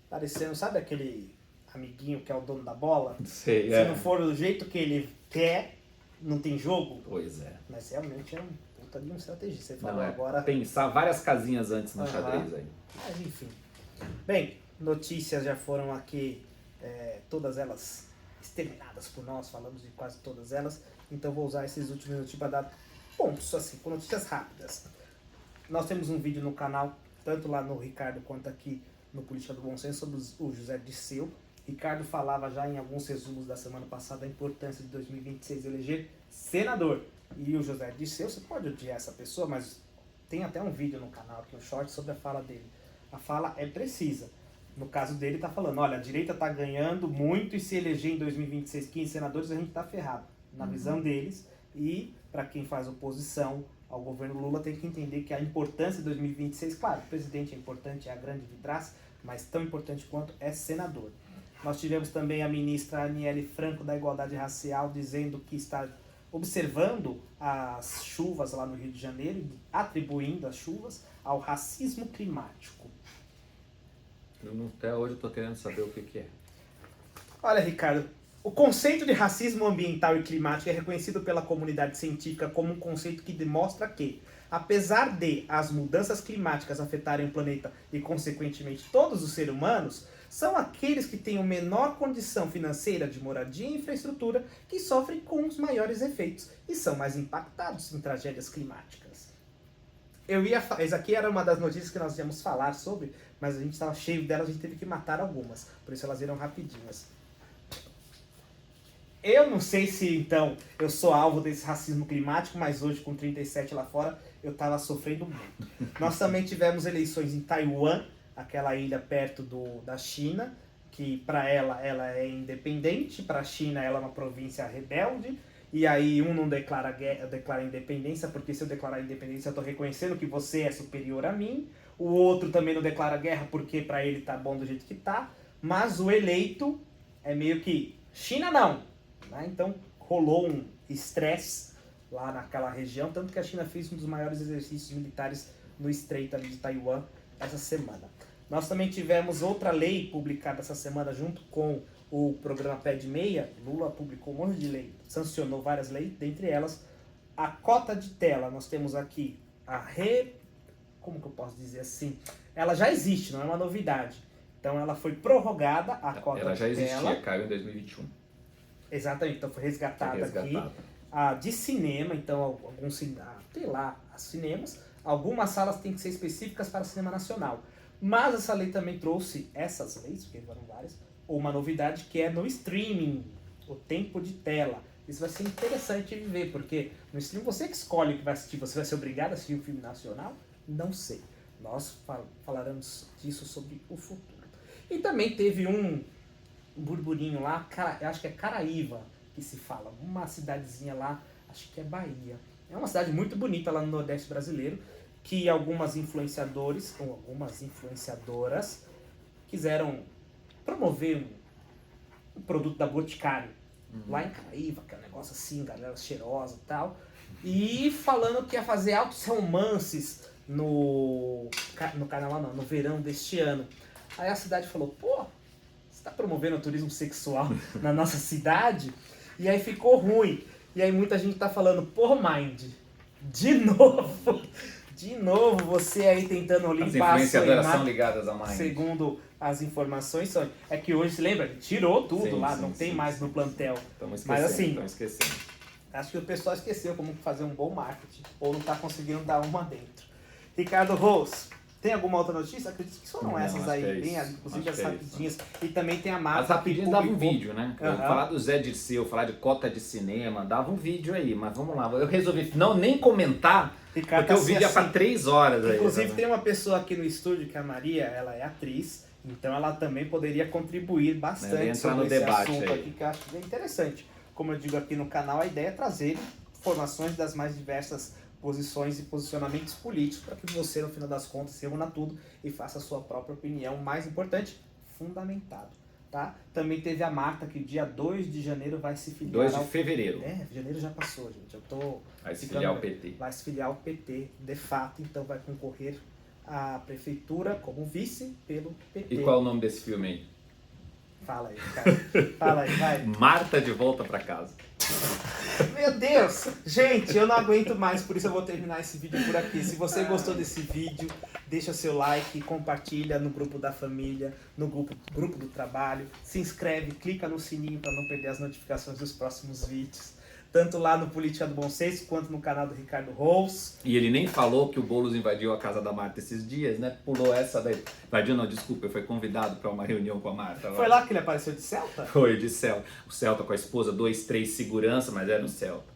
Parecendo, sabe aquele amiguinho que é o dono da bola? Sei, Se não for do jeito que ele quer, não tem jogo? Pois é. Mas realmente é um puta de um estrategista. Você falou Não, agora... Pensar várias casinhas antes no xadrez aí. Mas enfim. Bem, notícias já foram aqui, todas elas exterminadas por nós, falamos de quase todas elas. Então vou usar esses últimos minutos para dar pontos, assim, com notícias rápidas. Nós temos um vídeo no canal, tanto lá no Ricardo quanto aqui no Política do Bom Senso, sobre o José Dirceu. Ricardo falava já em alguns resumos da semana passada a importância de 2026 eleger senador. E o José Dirceu, você pode odiar essa pessoa, mas tem até um vídeo no canal aqui, um short sobre a fala dele. A fala é precisa. No caso dele, tá falando, olha, a direita tá ganhando muito e se eleger em 2026 15 senadores, a gente tá ferrado. Na visão deles. E para quem faz oposição ao governo Lula tem que entender que a importância de 2026, claro, o presidente é importante, é a grande vidraça, mas tão importante quanto é senador. Nós tivemos também a ministra Aniele Franco da Igualdade Racial dizendo que está observando as chuvas lá no Rio de Janeiro, atribuindo as chuvas ao racismo climático. Até hoje eu estou querendo saber o que é. Olha, Ricardo, o conceito de racismo ambiental e climático é reconhecido pela comunidade científica como um conceito que demonstra que, apesar de as mudanças climáticas afetarem o planeta e, consequentemente, todos os seres humanos, são aqueles que têm a menor condição financeira de moradia e infraestrutura que sofrem com os maiores efeitos e são mais impactados em tragédias climáticas. Essa aqui era uma das notícias que nós íamos falar sobre, mas a gente estava cheio delas, a gente teve que matar algumas, por isso elas viram rapidinhas. Eu não sei se, então, eu sou alvo desse racismo climático, mas hoje, com 37 lá fora, eu estava sofrendo muito. Nós também tivemos eleições em Taiwan, aquela ilha perto da China, que para ela é independente, para a China ela é uma província rebelde, e aí um não declara guerra, declara independência, porque se eu declarar independência eu estou reconhecendo que você é superior a mim, o outro também não declara guerra porque para ele tá bom do jeito que tá, mas o eleito é meio que China não, né? Então rolou um estresse lá naquela região, tanto que a China fez um dos maiores exercícios militares no Estreito ali de Taiwan essa semana. Nós também tivemos outra lei publicada essa semana junto com o programa Pé de Meia. Lula publicou um monte de lei, sancionou várias leis, dentre elas a cota de tela. Nós temos aqui como que eu posso dizer assim? Ela já existe, não é uma novidade. Então ela foi prorrogada, a cota de tela. Ela já existia, caiu em 2021. Exatamente, então foi resgatada aqui. De cinema, então alguns, sei lá, as cinemas. Algumas salas têm que ser específicas para o cinema nacional. Mas essa lei também trouxe essas leis, porque foram várias, uma novidade que é no streaming, o tempo de tela. Isso vai ser interessante de ver, porque no streaming você que escolhe o que vai assistir, você vai ser obrigado a assistir um filme nacional? Não sei. Nós falaremos disso sobre o futuro. E também teve um burburinho lá, eu acho que é Caraíva que se fala, uma cidadezinha lá, acho que é Bahia. É uma cidade muito bonita lá no Nordeste brasileiro, que algumas influenciadores ou algumas influenciadoras quiseram promover um produto da Boticário, lá em Caraíva, que é um negócio assim, galera cheirosa e tal, e falando que ia fazer altos romances no carnaval, não, no verão deste ano. Aí a cidade falou, pô, você tá promovendo o turismo sexual na nossa cidade? E aí ficou ruim. E aí muita gente tá falando, pô, Mind, de novo você aí tentando limpar as influenciadoras são ligadas a Mind. Segundo as informações, é que hoje, se lembra, tirou tudo lá, não tem mais no plantel. Mas assim, acho que o pessoal esqueceu como fazer um bom marketing, ou não tá conseguindo dar uma dentro. Ricardo Rose, tem alguma outra notícia? Acredito que foram essas aí, bem, inclusive as rapidinhas. E também tem a marca. As rapidinhas davam um vídeo, né? Falar do Zé Dirceu, falar de cota de cinema, dava um vídeo aí, mas vamos lá. Eu resolvi nem comentar, Ricardo, porque o vídeo é para 3 horas. Inclusive tem uma pessoa aqui no estúdio, que é a Maria, ela é atriz, então ela também poderia contribuir bastante sobre esse assunto aqui, que eu acho bem interessante. Como eu digo aqui no canal, a ideia é trazer informações das mais diversas posições e posicionamentos políticos para que você, no final das contas, se reúna tudo e faça a sua própria opinião, mais importante, fundamentado. Tá? Também teve a Marta, que dia 2 de janeiro vai se filiar 2 de fevereiro. Janeiro já passou, gente. Vai se filiar ao PT. Vai se filiar ao PT, de fato, então vai concorrer à prefeitura como vice pelo PT. E qual é o nome desse filme aí? Fala aí, cara. Fala aí, vai. Marta de volta pra casa. Meu Deus! Gente, eu não aguento mais, por isso eu vou terminar esse vídeo por aqui. Se você gostou desse vídeo, deixa seu like, compartilha no grupo da família, no grupo do trabalho, se inscreve, clica no sininho para não perder as notificações dos próximos vídeos. Tanto lá no Política do Bom Senso, quanto no canal do Ricardo Rose. E ele nem falou que o Boulos invadiu a casa da Marta esses dias, né? Pulou essa daí. Invadiu não, desculpa, foi convidado para uma reunião com a Marta. Foi lá que ele apareceu de Celta? Foi, de Celta. O Celta com a esposa, 2, 3 segurança, mas era no Celta.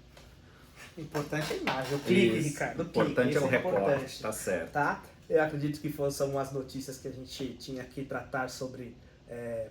O importante é a imagem, o clique, Ricardo. O importante é o recorte, tá certo. Tá? Eu acredito que são as notícias que a gente tinha que tratar sobre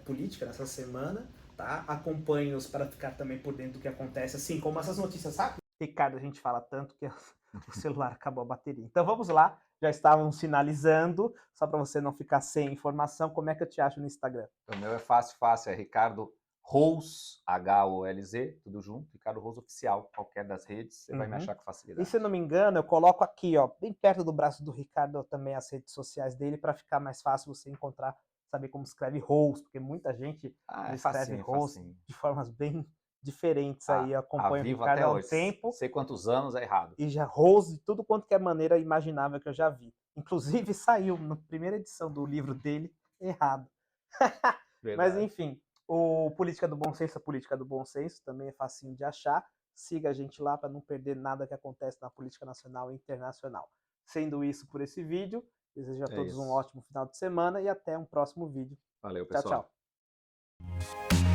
política nessa semana, tá? Acompanhe-nos para ficar também por dentro do que acontece, assim como essas notícias, sabe? Ricardo, a gente fala tanto que o celular acabou a bateria. Então vamos lá, já estavam sinalizando, só para você não ficar sem informação, como é que eu te acho no Instagram? O meu é fácil, é Ricardo Rous, H-O-L-Z, tudo junto, Ricardo Rous Oficial, qualquer das redes, você vai me achar com E facilidade. se eu não me engano, eu coloco aqui, ó, bem perto do braço do Ricardo também as redes sociais dele, para ficar mais fácil você encontrar, saber como escreve Rous, porque muita gente escreve Rous facinho. de formas bem diferentes aí. Eu A acompanho o vivo Ricardo até há um hoje, tempo sei quantos anos é errado. e já Rous de tudo quanto que é maneira imaginável que eu já vi. Inclusive saiu na primeira edição do livro dele errado. Mas Verdade. enfim, o Política do Bom Senso, a Política do Bom Senso também é facinho de achar. Siga a gente lá para não perder nada que acontece na política nacional e internacional. Sendo isso por esse vídeo, desejo a todos um ótimo final de semana e até um próximo vídeo. Valeu, Tchau, pessoal. tchau.